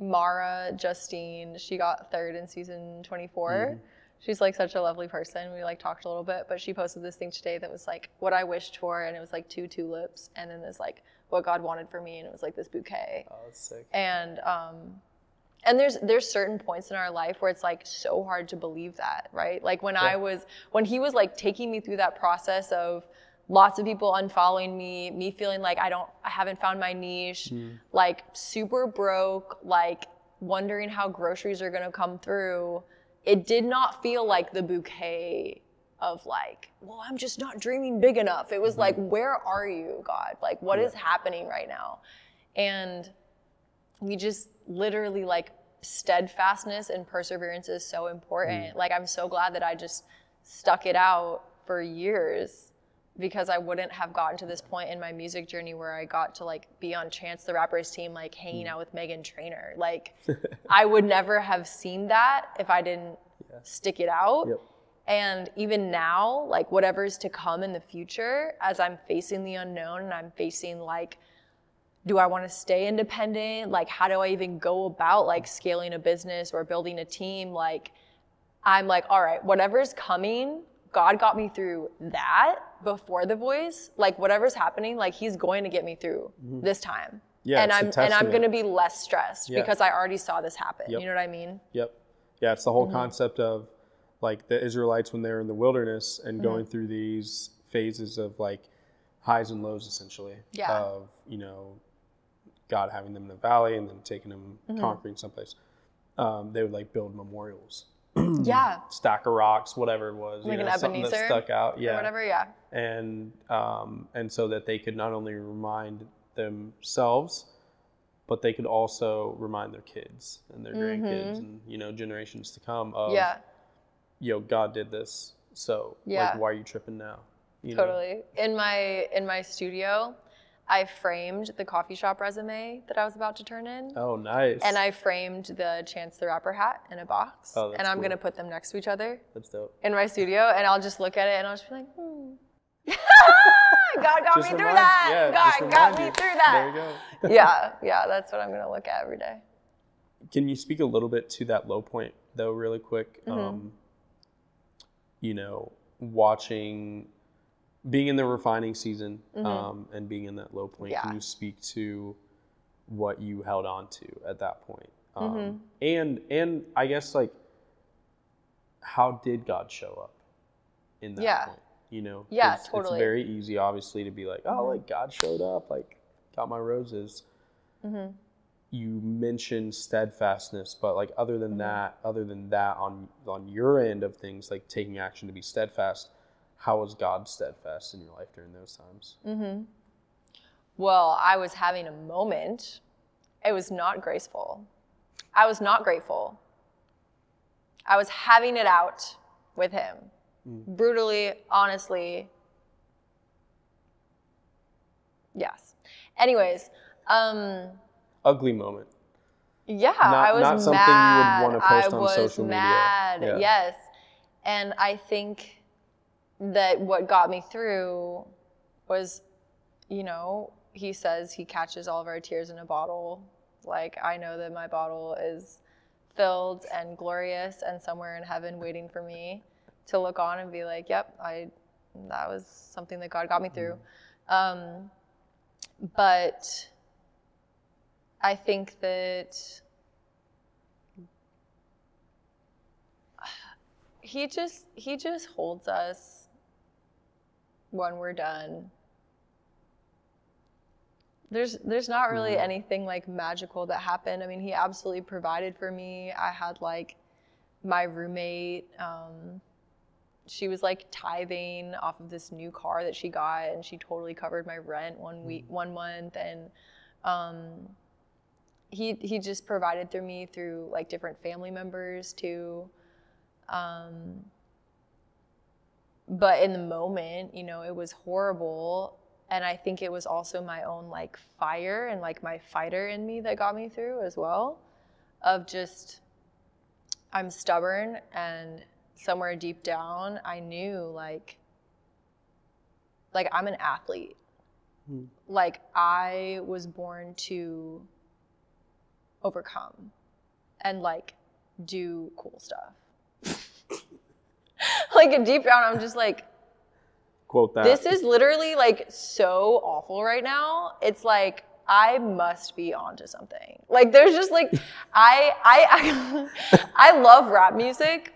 Mara Justine, she got 3rd in season 24. She's like such a lovely person. We like talked a little bit, but she posted this thing today that was like what I wished for, and it was like 2 tulips, and then there's like what God wanted for me, and it was like this bouquet. Oh, that's sick. And there's certain points in our life where it's like so hard to believe that, right? Like when he was like taking me through that process of lots of people unfollowing me feeling like I haven't found my niche, like super broke, like wondering how groceries are gonna come through. It did not feel like the bouquet of like, well, I'm just not dreaming big enough. It was like, where are you, God? Like, what is happening right now? And we just literally like steadfastness and perseverance is so important. Like, I'm so glad that I just stuck it out for years, because I wouldn't have gotten to this point in my music journey where I got to like be on Chance the Rapper's team, like hanging out with Meghan Trainor. Like I would never have seen that if I didn't stick it out. And even now, like whatever's to come in the future, as I'm facing the unknown and I'm facing like, do I want to stay independent? Like, how do I even go about like scaling a business or building a team? Like, I'm like, all right, whatever's coming, God got me through that before The Voice. Like whatever's happening, like he's going to get me through this time. Yeah, and I'm going to be less stressed because I already saw this happen. Yep. You know what I mean? Yep. Yeah, it's the whole concept of like the Israelites when they're in the wilderness and going through these phases of like highs and lows essentially of, you know, God having them in the valley and then taking them conquering someplace. They would like build memorials. Stack of rocks, whatever it was, like you know, an something Ebenezer that stuck out, or whatever, and so that they could not only remind themselves, but they could also remind their kids and their grandkids and, you know, generations to come of, yo, God did this, so like, why are you tripping now? You know? In my studio, I framed the coffee shop resume that I was about to turn in. Oh, nice. And I framed the Chance the Rapper hat in a box. Oh, that's and I'm cool. going to put them next to each other. That's dope. In my studio, and I'll just look at it and I'll just be like, God got me through that. Yeah, God got me through that. There you go. yeah, that's what I'm going to look at every day. Can you speak a little bit to that low point, though, really quick? You know, being in the refining season and being in that low point, can you speak to what you held on to at that point? And I guess, like, how did God show up in that point? You know, totally. It's very easy, obviously, to be like, oh, like, God showed up, like, got my roses. You mentioned steadfastness, but like other than that on your end of things, like taking action to be steadfast, how was God steadfast in your life during those times? Well, I was having a moment. It was not graceful. I was not grateful. I was having it out with him. Brutally, honestly. Yes. Anyways. Ugly moment. Yeah, I was not something mad. you would want to post on social media. I was mad, Yeah. yes. And I think that what got me through was, you know, he says he catches all of our tears in a bottle. Like, I know that my bottle is filled and glorious and somewhere in heaven waiting for me to look on and be like, yep, that was something that God got me through. But I think that he just holds us when we're done. There's not really anything like magical that happened. I mean, he absolutely provided for me. I had like my roommate, she was like tithing off of this new car that she got, and she totally covered my rent one month, and he just provided through me through like different family members too. But in the moment, you know, it was horrible. And I think it was also my own like fire and like my fighter in me that got me through as well, of just, I'm stubborn, and somewhere deep down I knew like I'm an athlete. Like, I was born to overcome and like do cool stuff. Like, deep down I'm just like, Quote that. this is literally like so awful right now. It's like, I must be onto something. Like, there's just like, I love rap music.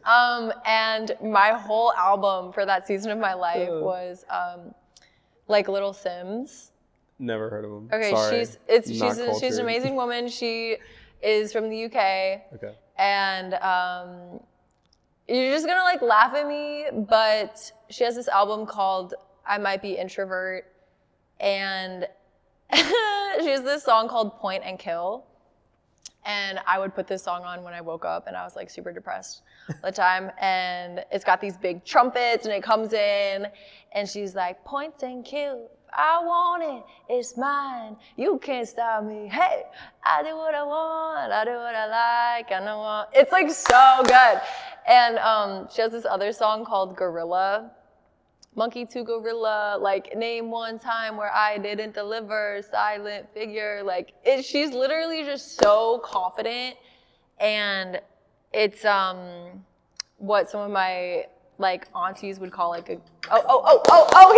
And my whole album for that season of my life was like Little Sims. Never heard of him. Okay, Sorry. she's an amazing woman. She is from the UK. Okay. And you're just gonna like laugh at me, but she has this album called I Might Be Introvert, and she has this song called Point and Kill. And I would put this song on when I woke up, and I was like super depressed all the time. And it's got these big trumpets, and it comes in, and she's like, point and kill. I want it, it's mine. You can't stop me. Hey, I do what I want. I do what I like. I know what. It's like so good. And she has this other song called Gorilla. Monkey to gorilla, like, name one time where I didn't deliver, silent figure. Like, she's literally just so confident. And it's what some of my like aunties would call like a here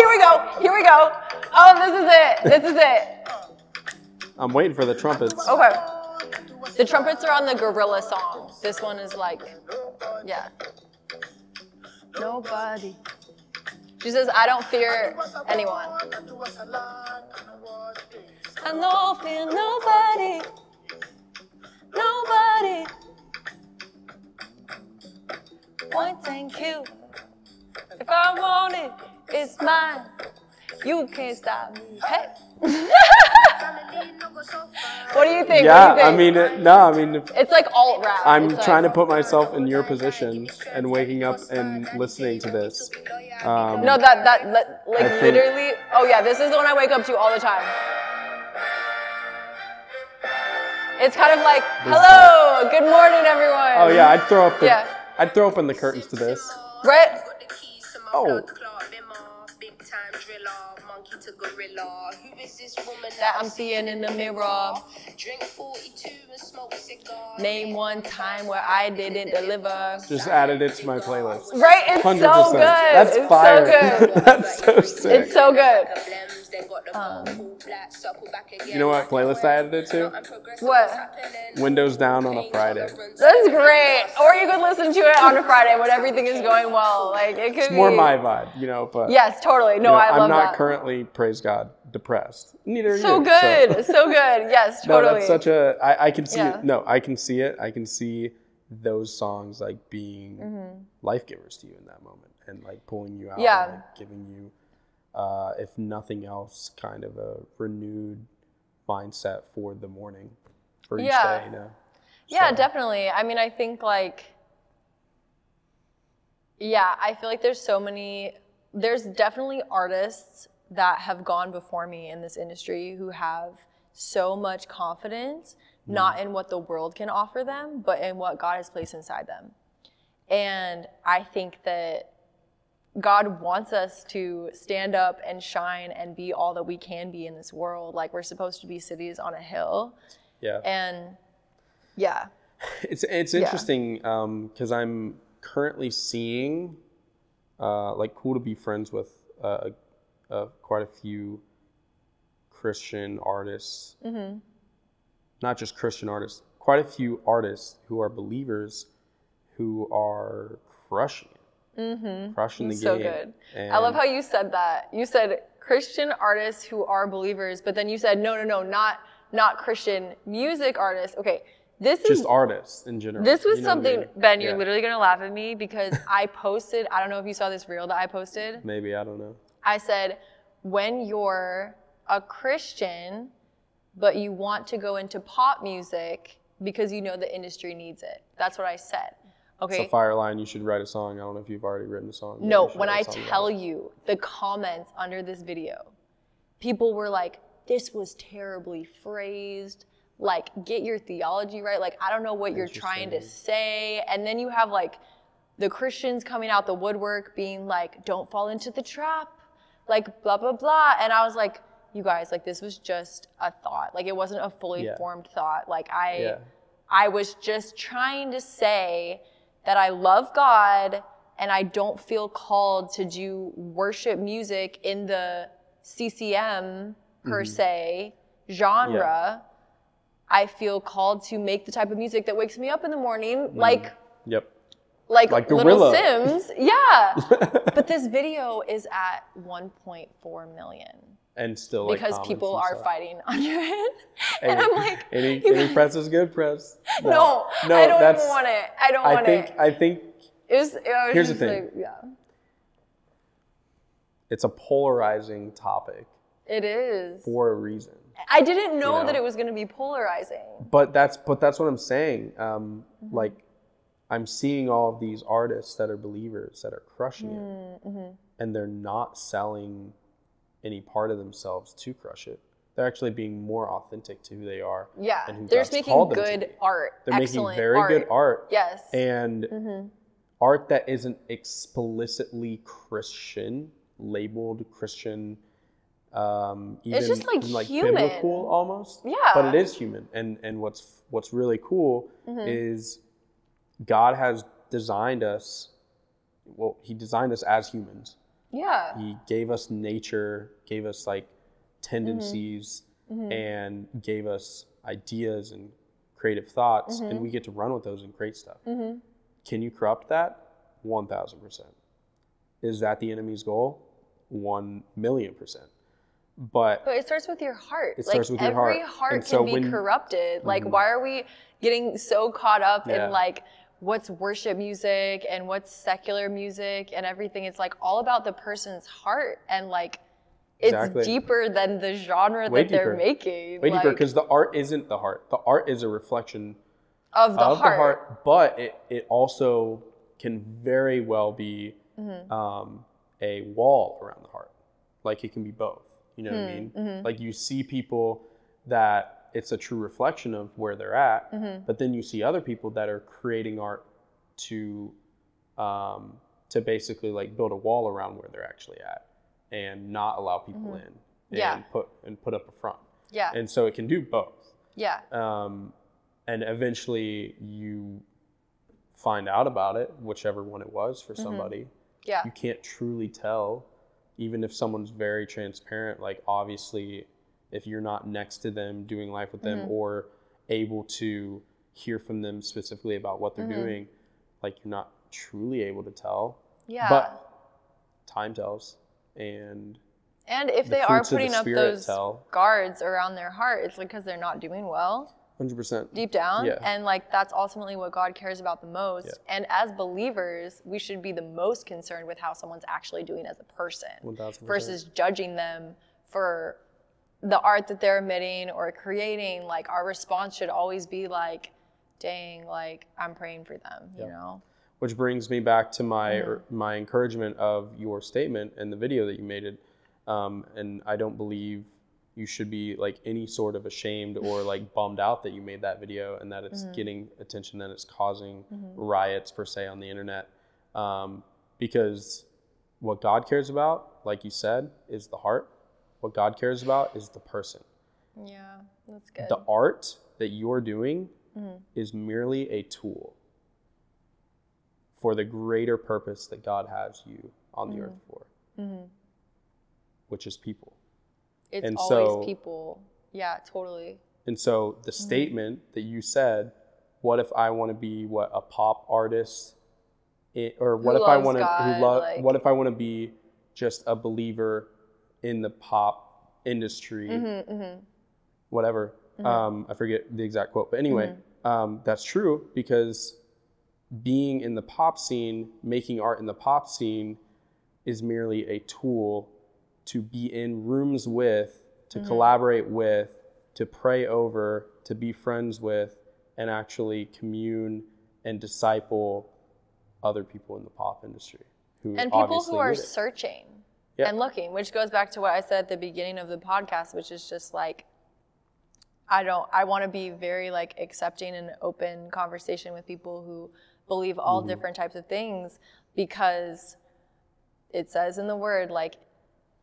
we go. Oh, this is it. I'm waiting for the trumpets. Okay. The trumpets are on the gorilla song. This one is like, yeah. Nobody. She says, I don't fear anyone. I don't fear nobody. Nobody. Point and kill. If I want it, it's mine. You can't stop me. Hey. What do you think? Yeah, what do you think? I mean, It's like alt rap. I'm It's trying like, to put myself in your position and waking up and listening to this. No, that like I think- literally. Oh yeah, this is the one I wake up to all the time. It's kind of like, hello, good morning, everyone. Oh yeah, I'd throw open the curtains to this. Right? Oh. That I'm seeing in the mirror. Name one time where I didn't deliver. Just added it to my playlist. Right? It's 100%. so good. That's It's fire. so good. That's so sick. It's so good. You know what playlist I added it to? What? Windows Down on a Friday. That's great. Or you could listen to it on a Friday when everything is going well. Like, it could It's be more my vibe, you know, but Yes, totally. No, you know, I love I'm not that. currently, praise God, depressed. Neither are So you. good. So good. Yes, No, totally. that's such a, I can see Yeah. it. No, I can see it. I can see those songs like being life givers to you in that moment and like pulling you out Yeah. and like giving you, if nothing else, kind of a renewed mindset for the morning, for each Yeah. day, you know? Yeah, So, definitely. I mean, I think like, yeah, I feel like there's definitely artists that have gone before me in this industry who have so much confidence not in what the world can offer them, but in what God has placed inside them. And I think that God wants us to stand up and shine and be all that we can be in this world. Like, we're supposed to be cities on a hill. Yeah. And yeah. It's interesting because I'm currently seeing like cool to be friends with quite a few Christian artists. Mm-hmm. Not just Christian artists, quite a few artists who are believers who are crushing it. Mm-hmm. Crushing the game. So good. And I love how you said that. You said Christian artists who are believers, but then you said no, not Christian music artists. Okay, this is just artists in general. This was something, I mean? Ben, you're literally gonna laugh at me because I posted, I don't know if you saw this reel that I posted. Maybe, I don't know. I said, when you're a Christian, but you want to go into pop music because you know the industry needs it. That's what I said. Okay. It's a fire line. You should write a song. I don't know if you've already written a song. No, when I tell you the comments under this video, people were like, this was terribly phrased. Like, get your theology right. Like, I don't know what you're trying to say. And then you have like the Christians coming out the woodwork being like, don't fall into the trap. Like, blah, blah, blah. And I was like, you guys, like, this was just a thought. Like, it wasn't a fully formed thought. Like, I was just trying to say that I love God and I don't feel called to do worship music in the CCM per se genre. I feel called to make the type of music that wakes me up in the morning, like Little Sims. Yeah. But this video is at 1.4 million. And still, because people are fighting under it. And Hey, I'm like, any press is good press. No, I don't even want it. I don't want it. I think Here's the thing. It's a polarizing topic. It is. For a reason. I didn't know that it was going to be polarizing. But that's what I'm saying. Like, I'm seeing all of these artists that are believers that are crushing it, and they're not selling any part of themselves to crush it. They're actually being more authentic to who they are. Yeah, and who they're God's making called them good to be. art. They're making very good art. Yes. And art that isn't explicitly Christian, labeled Christian, even it's just like human. Biblical almost. Yeah. But it is human. And what's really cool is God has designed us. Well, He designed us as humans. Yeah. He gave us nature, gave us like tendencies, and gave us ideas and creative thoughts, and we get to run with those and create stuff. Can you corrupt that? 1,000%. Is that the enemy's goal? 1,000,000%. But it starts with your heart. It starts with your heart. Every heart can be corrupted. Like, why are we getting so caught up in like what's worship music and what's secular music and everything? It's like all about the person's heart, and like it's deeper than the genre that they're making. Way deeper, because the art isn't the heart. The art is a reflection of the heart. But it also can very well be a wall around the heart. Like, it can be both. You know what I mean? Like, you see people that it's a true reflection of where they're at, but then you see other people that are creating art to basically like build a wall around where they're actually at and not allow people in and put up a front. Yeah. And so it can do both. Yeah. And eventually you find out about it, whichever one it was for somebody. Yeah. You can't truly tell. Even if someone's very transparent, like, obviously, if you're not next to them, doing life with them, or able to hear from them specifically about what they're doing, like, you're not truly able to tell. Yeah. But time tells. And if they are putting up those guards around their heart, it's because they're not doing well. 100%. Deep down. Yeah. And like, that's ultimately what God cares about the most. Yeah. And as believers, we should be the most concerned with how someone's actually doing as a person 1000%. Versus judging them for the art that they're emitting or creating. Like, our response should always be like, dang, like, I'm praying for them, you know? Which brings me back to my encouragement of your statement and the video that you made it. And I don't believe you should be like any sort of ashamed or like bummed out that you made that video and that it's getting attention, that it's causing riots per se on the internet. Because what God cares about, like you said, is the heart. What God cares about is the person. Yeah, that's good. The art that you're doing is merely a tool for the greater purpose that God has you on the earth for, which is people. It's and always so, people. Yeah, totally. And so the statement that you said, what if I want to be a pop artist, or what if I want to what if I want to be just a believer in the pop industry, whatever. I forget the exact quote, but anyway, that's true, because being in the pop scene, making art in the pop scene is merely a tool to be in rooms with, to collaborate with, to pray over, to be friends with, and actually commune and disciple other people in the pop industry and people who are searching and looking, which goes back to what I said at the beginning of the podcast, which is just like, I want to be very like accepting and open conversation with people who believe all different types of things, because it says in the word, like,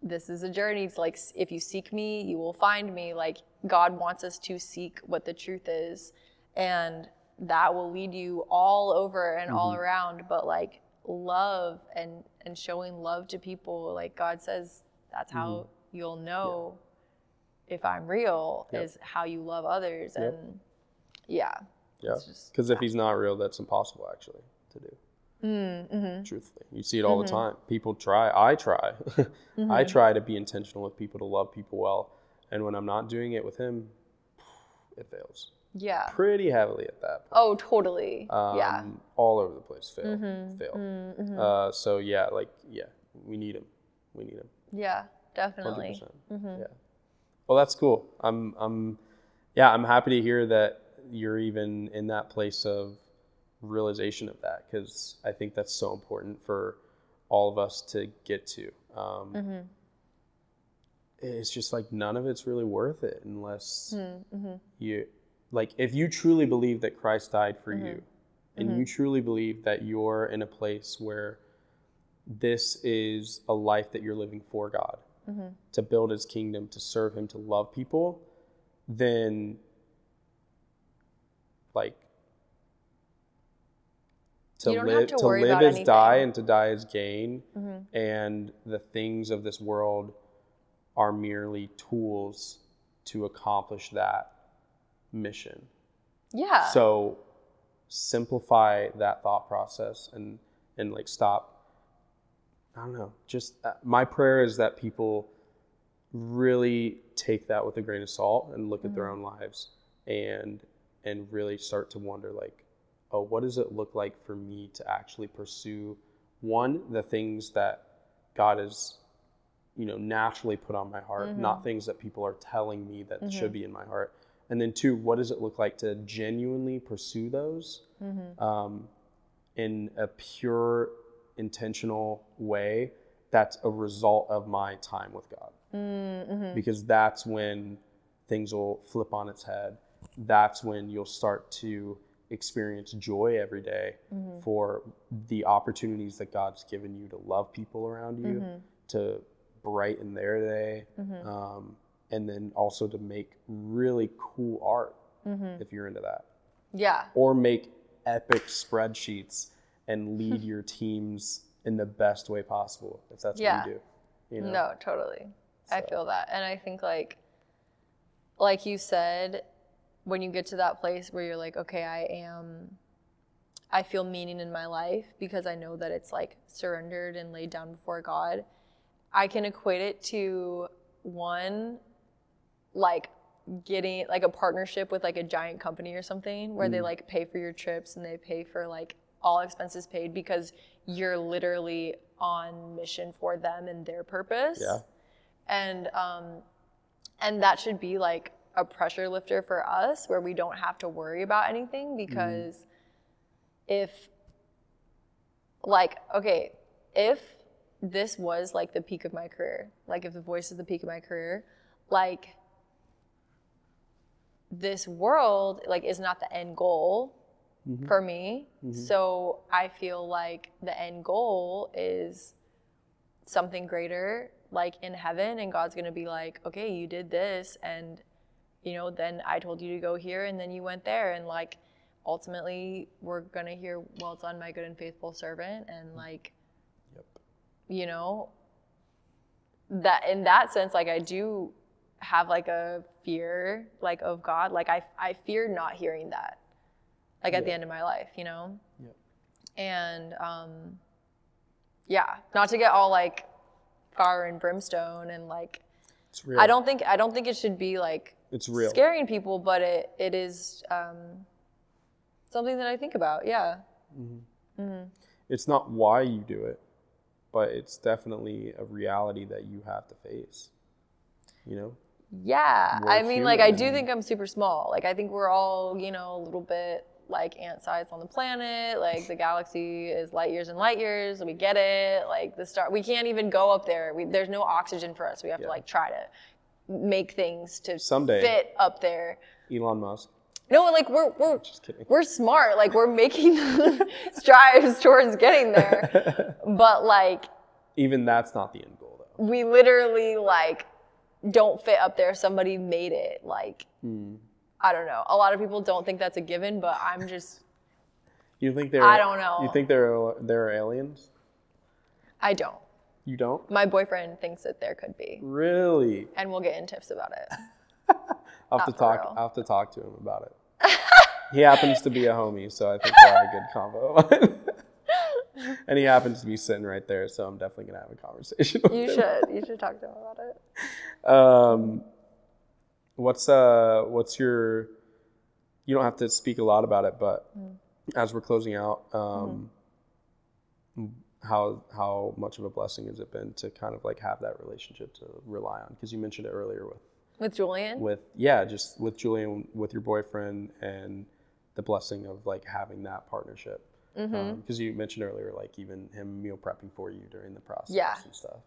this is a journey. It's like, if you seek me, you will find me. Like, God wants us to seek what the truth is, and that will lead you all over and all around. But like, love and showing love to people, like God says, that's how you'll know if I'm real, is how you love others. And because if he's not real, that's impossible actually to do. Truthfully, you see it all the time. People try. I try. I try to be intentional with people, to love people well, and when I'm not doing it with him, it fails. Yeah, pretty heavily at that point. Oh, totally. All over the place. Fail. So we need him. Yeah, definitely. 100%. Yeah. Well, that's cool. I'm happy to hear that you're even in that place of realization of that, because I think that's so important for all of us to get to. It's just like, none of it's really worth it unless you, like, if you truly believe that Christ died for you, and you truly believe that you're in a place where this is a life that you're living for God, to build his kingdom, to serve him, to love people, then like, to live is die, and to die is gain. And the things of this world are merely tools to accomplish that mission. Yeah. So simplify that thought process and like, stop. I don't know. Just my prayer is that people really take that with a grain of salt and look at their own lives and really start to wonder, like, oh, what does it look like for me to actually pursue, one, the things that God has, naturally put on my heart, not things that people are telling me that should be in my heart. And then two, what does it look like to genuinely pursue those in a pure, intentional way that's a result of my time with God. Because that's when things will flip on its head. That's when you'll start to experience joy every day for the opportunities that God's given you to love people around you, to brighten their day, and then also to make really cool art if you're into that. Yeah. Or make epic spreadsheets and lead your teams in the best way possible, if that's what you do. No, totally. So. I feel that. And I think like you said, when you get to that place where you're like, okay, I feel meaning in my life because I know that it's like surrendered and laid down before God, I can equate it to one, like getting like a partnership with like a giant company or something where they like pay for your trips and they pay for like all expenses paid because you're literally on mission for them and their purpose. Yeah. And that should be like a pressure lifter for us where we don't have to worry about anything, because if this was like the peak of my career, like if The Voice is the peak of my career, like this world like is not the end goal for me. So I feel like the end goal is something greater, like in heaven, and God's gonna be like, okay, you did this, and you know, then I told you to go here, and then you went there, and like ultimately we're gonna hear, well done, my good and faithful servant, and like, you know, that in that sense, like I do have like a fear like of God, like I fear not hearing that, like at the end of my life, you know, and not to get all like fire and brimstone and like, it's real. I don't think it should be like it's real scaring people, but it is something that I think about. It's not why you do it, but it's definitely a reality that you have to face, you know? I mean, like I do think I'm super small. Like I think we're all, you know, a little bit like ant-sized on the planet, like the galaxy is light years and light years, we get it, like the star, we can't even go up there, there's no oxygen for us, we have to like try to make things to someday fit up there. Elon Musk. No, like we're just kidding. We're smart, like we're making strides towards getting there, but like even that's not the end goal though. We literally like don't fit up there, somebody made it, like I don't know. A lot of people don't think that's a given, but I'm just. You think they're? I don't know. You think there are aliens? I don't. You don't? My boyfriend thinks that there could be. Really? And we'll get in tips about it. I'll have to talk to him about it. He happens to be a homie, so I think we'll have a good convo. And he happens to be sitting right there, so I'm definitely gonna have a conversation with him. You should talk to him about it. What's your, you don't have to speak a lot about it, but as we're closing out, how much of a blessing has it been to kind of like have that relationship to rely on? Because you mentioned it earlier with Julian? Just with Julian, with your boyfriend, and the blessing of like having that partnership. Because you mentioned earlier, like even him meal prepping for you during the process and stuff.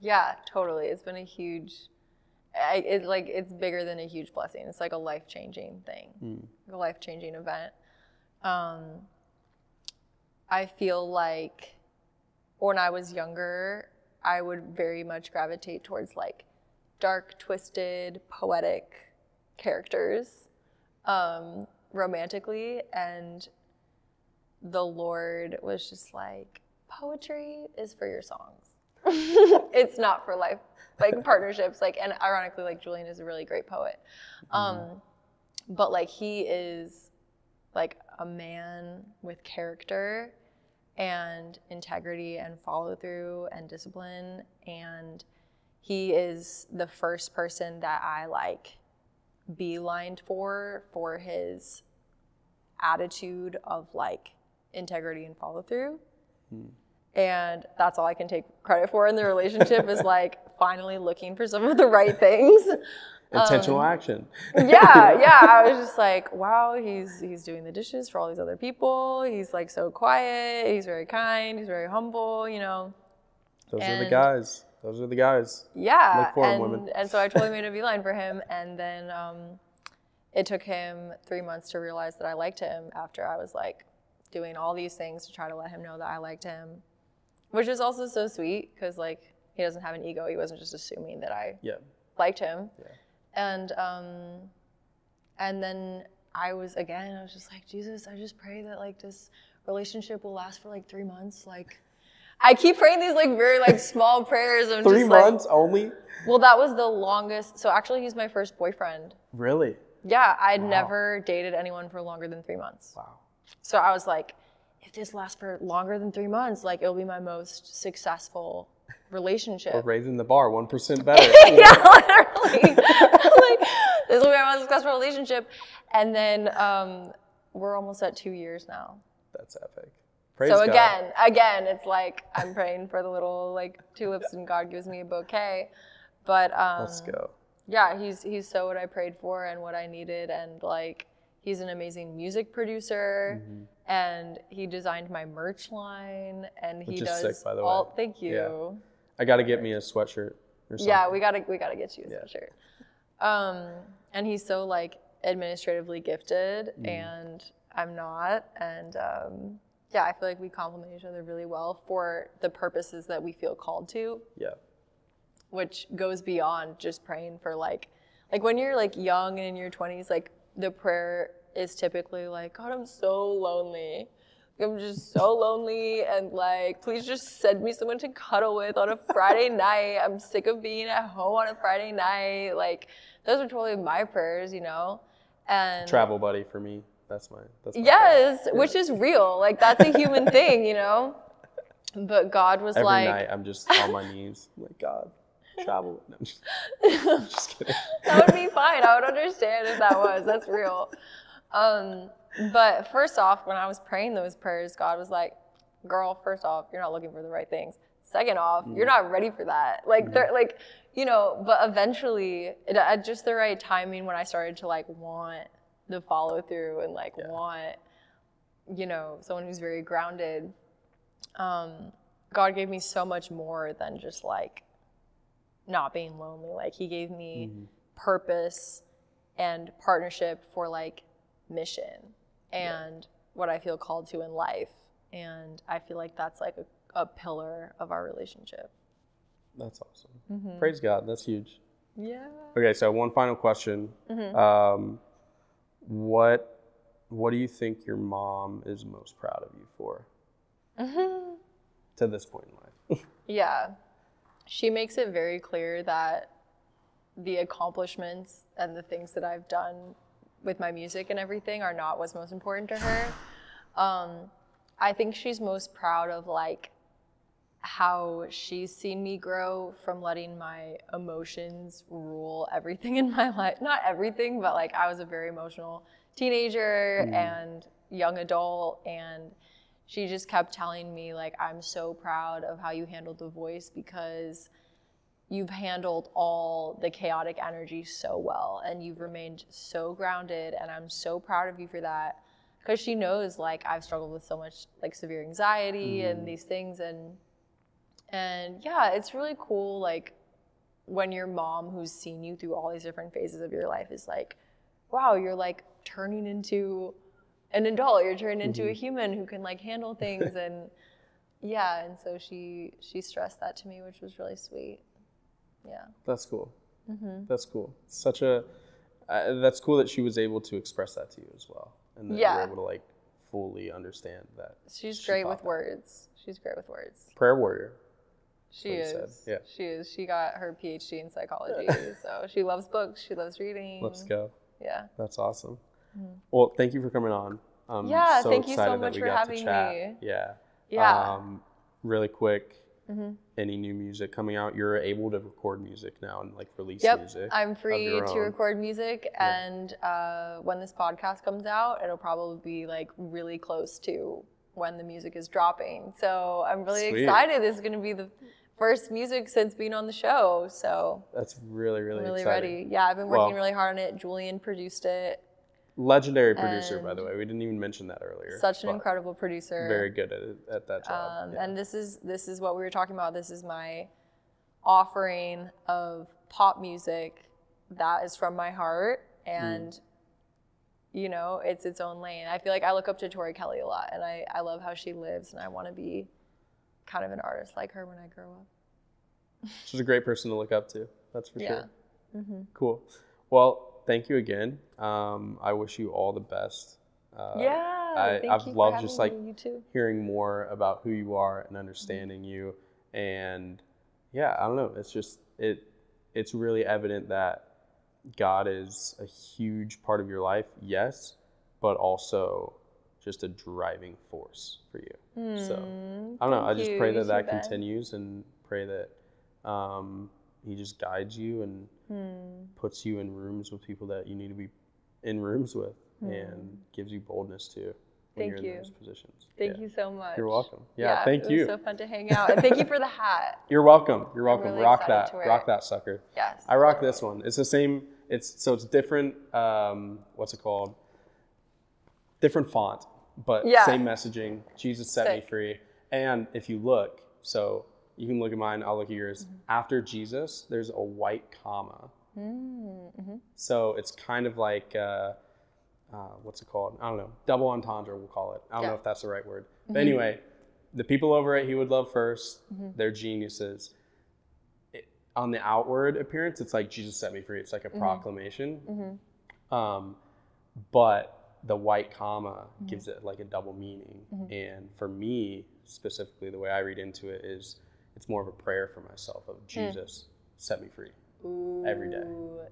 Yeah, totally. It's been a huge, it's bigger than a huge blessing. It's like a life-changing thing, a life-changing event. I feel like when I was younger, I would very much gravitate towards like dark, twisted, poetic characters, romantically, and the Lord was just like, poetry is for your songs. It's not for life, like partnerships. Like, and ironically, like Julian is a really great poet. But like he is like a man with character and integrity and follow through and discipline. And he is the first person that I like beelined for his attitude of like integrity and follow through. And that's all I can take credit for in the relationship is like finally looking for some of the right things. Intentional action. I was just like, wow, he's doing the dishes for all these other people. He's like so quiet. He's very kind. He's very humble, you know. Those are the guys. Yeah. Look for him, women. And so I totally made a beeline for him. And then it took him 3 months to realize that I liked him after I was like doing all these things to try to let him know that I liked him, which is also so sweet because like he doesn't have an ego. He wasn't just assuming that I liked him. And then I was just like, Jesus, I just pray that like this relationship will last for like 3 months. Like I keep praying these like very like small prayers. I'm 3 just months only? Well, that was the longest. So actually he's my first boyfriend. Really? Yeah, I'd never dated anyone for longer than 3 months. Wow. So I was like, if this lasts for longer than 3 months, like it'll be my most successful relationship. We're raising the bar 1% better. Yeah, literally. Like, this will be my most successful relationship. And then we're almost at 2 years now. That's epic. Praise so God. again, it's like I'm praying for the little like tulips and God gives me a bouquet. But let's go. Yeah, he's so what I prayed for and what I needed, and like he's an amazing music producer, and he designed my merch line, and he does sick, by the way. Thank you. Yeah. I got to get me a sweatshirt or something. Yeah, we gotta get you a sweatshirt. And he's so like administratively gifted and I'm not. And yeah, I feel like we complement each other really well for the purposes that we feel called to. Yeah. Which goes beyond just praying for like when you're like young and in your 20s, like the prayer is typically like, God, I'm so lonely. I'm just so lonely, and like, please just send me someone to cuddle with on a Friday night. I'm sick of being at home on a Friday night. Like, those are totally my prayers, you know? And Travel buddy for me. That's my yes, prayer. which is real. Like, that's a human thing, you know? But God was Every like... night I'm just on my knees. I'm like, God, travel. No, I'm just kidding. That would be fine. I would understand if that was. That's real. But first off, when I was praying those prayers, God was like, girl, first off, you're not looking for the right things. Second off, you're not ready for that. Like, they're like, you know, but eventually, at just the right timing, when I started to like want the follow through and like want, you know, someone who's very grounded, God gave me so much more than just like not being lonely. Like, he gave me purpose and partnership for like mission and what I feel called to in life. And I feel like that's like a pillar of our relationship. That's awesome. Praise God. That's huge. Yeah. Okay, so one final question. What do you think your mom is most proud of you for to this point in life? Yeah. She makes it very clear that the accomplishments and the things that I've done with my music and everything are not what's most important to her. I think she's most proud of like how she's seen me grow from letting my emotions rule everything in my life. Not everything, but like I was a very emotional teenager and young adult, and she just kept telling me like, I'm so proud of how you handled The Voice because you've handled all the chaotic energy so well and you've remained so grounded, and I'm so proud of you for that. Because she knows like I've struggled with so much like severe anxiety and these things, and yeah, it's really cool like when your mom, who's seen you through all these different phases of your life, is like, wow, you're like turning into an adult, you're turning into a human who can like handle things. And yeah, and so she stressed that to me, which was really sweet. Yeah. That's cool. That's cool. Such a that's cool that she was able to express that to you as well, and that you were able to like fully understand that. She's great with words. She's great with words. Prayer warrior. She is. Yeah. She is. She got her PhD in psychology, so she loves books. She loves reading. Let's go. Yeah. That's awesome. Well, thank you for coming on. Yeah, thank you so much for having me. Yeah. Yeah. Really quick, any new music coming out? You're able to record music now and like release music. I'm free to record music, and when this podcast comes out, it'll probably be like really close to when the music is dropping. So I'm really excited. This is going to be the first music since being on the show. So that's really, really exciting. Ready. Yeah, I've been working really hard on it. Julian produced it. Legendary producer, by the way. We didn't even mention that earlier. Such an incredible producer. Very good at that job. And this is what we were talking about. This is my offering of pop music that is from my heart, and you know, it's its own lane. I feel like I look up to Tori Kelly a lot, and I love how she lives, and I want to be kind of an artist like her when I grow up. She's a great person to look up to. That's for sure. Cool. Well, thank you again. I wish you all the best. I've loved just like hearing more about who you are and understanding you. And yeah, I don't know. It's just, it's really evident that God is a huge part of your life. Yes, but also just a driving force for you. So I don't know. I just pray that continues, and pray that he just guides you and puts you in rooms with people that you need to be in rooms with, and gives you boldness too when you're in those positions. Thank you so much. You're welcome. Yeah, thank you. It was so fun to hang out, and thank you for the hat. You're welcome. You're welcome. Really rock that sucker. Yes. I rock this one. It's the same. It's different. What's it called? Different font, but same messaging. Jesus set me free. And if you look, so you can look at mine, I'll look at yours. After Jesus, there's a white comma. So it's kind of like, what's it called? I don't know. Double entendre, we'll call it. I don't know if that's the right word. But anyway, the people over at He Would Love First, they're geniuses. On the outward appearance, it's like Jesus set me free. It's like a proclamation. But the white comma gives it like a double meaning. And for me, specifically, the way I read into it is it's more of a prayer for myself of Jesus, set me free every day.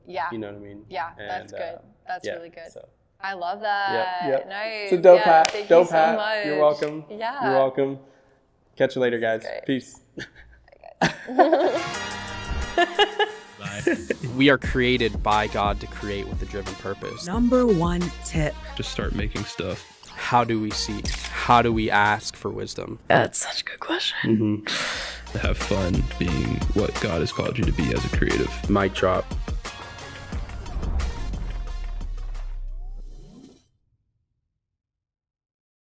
Yeah. You know what I mean? Yeah, that's good. That's really good. So. I love that. Yep. Nice. It's a dope hat. Thank Dope you so hat. much. You're welcome. Yeah. You're welcome. Catch you later, guys. Great. Peace. We are created by God to create with a driven purpose. Number 1 tip. Just start making stuff. How do we seek? How do we ask for wisdom? That's such a good question. Have fun being what God has called you to be as a creative. Mic drop.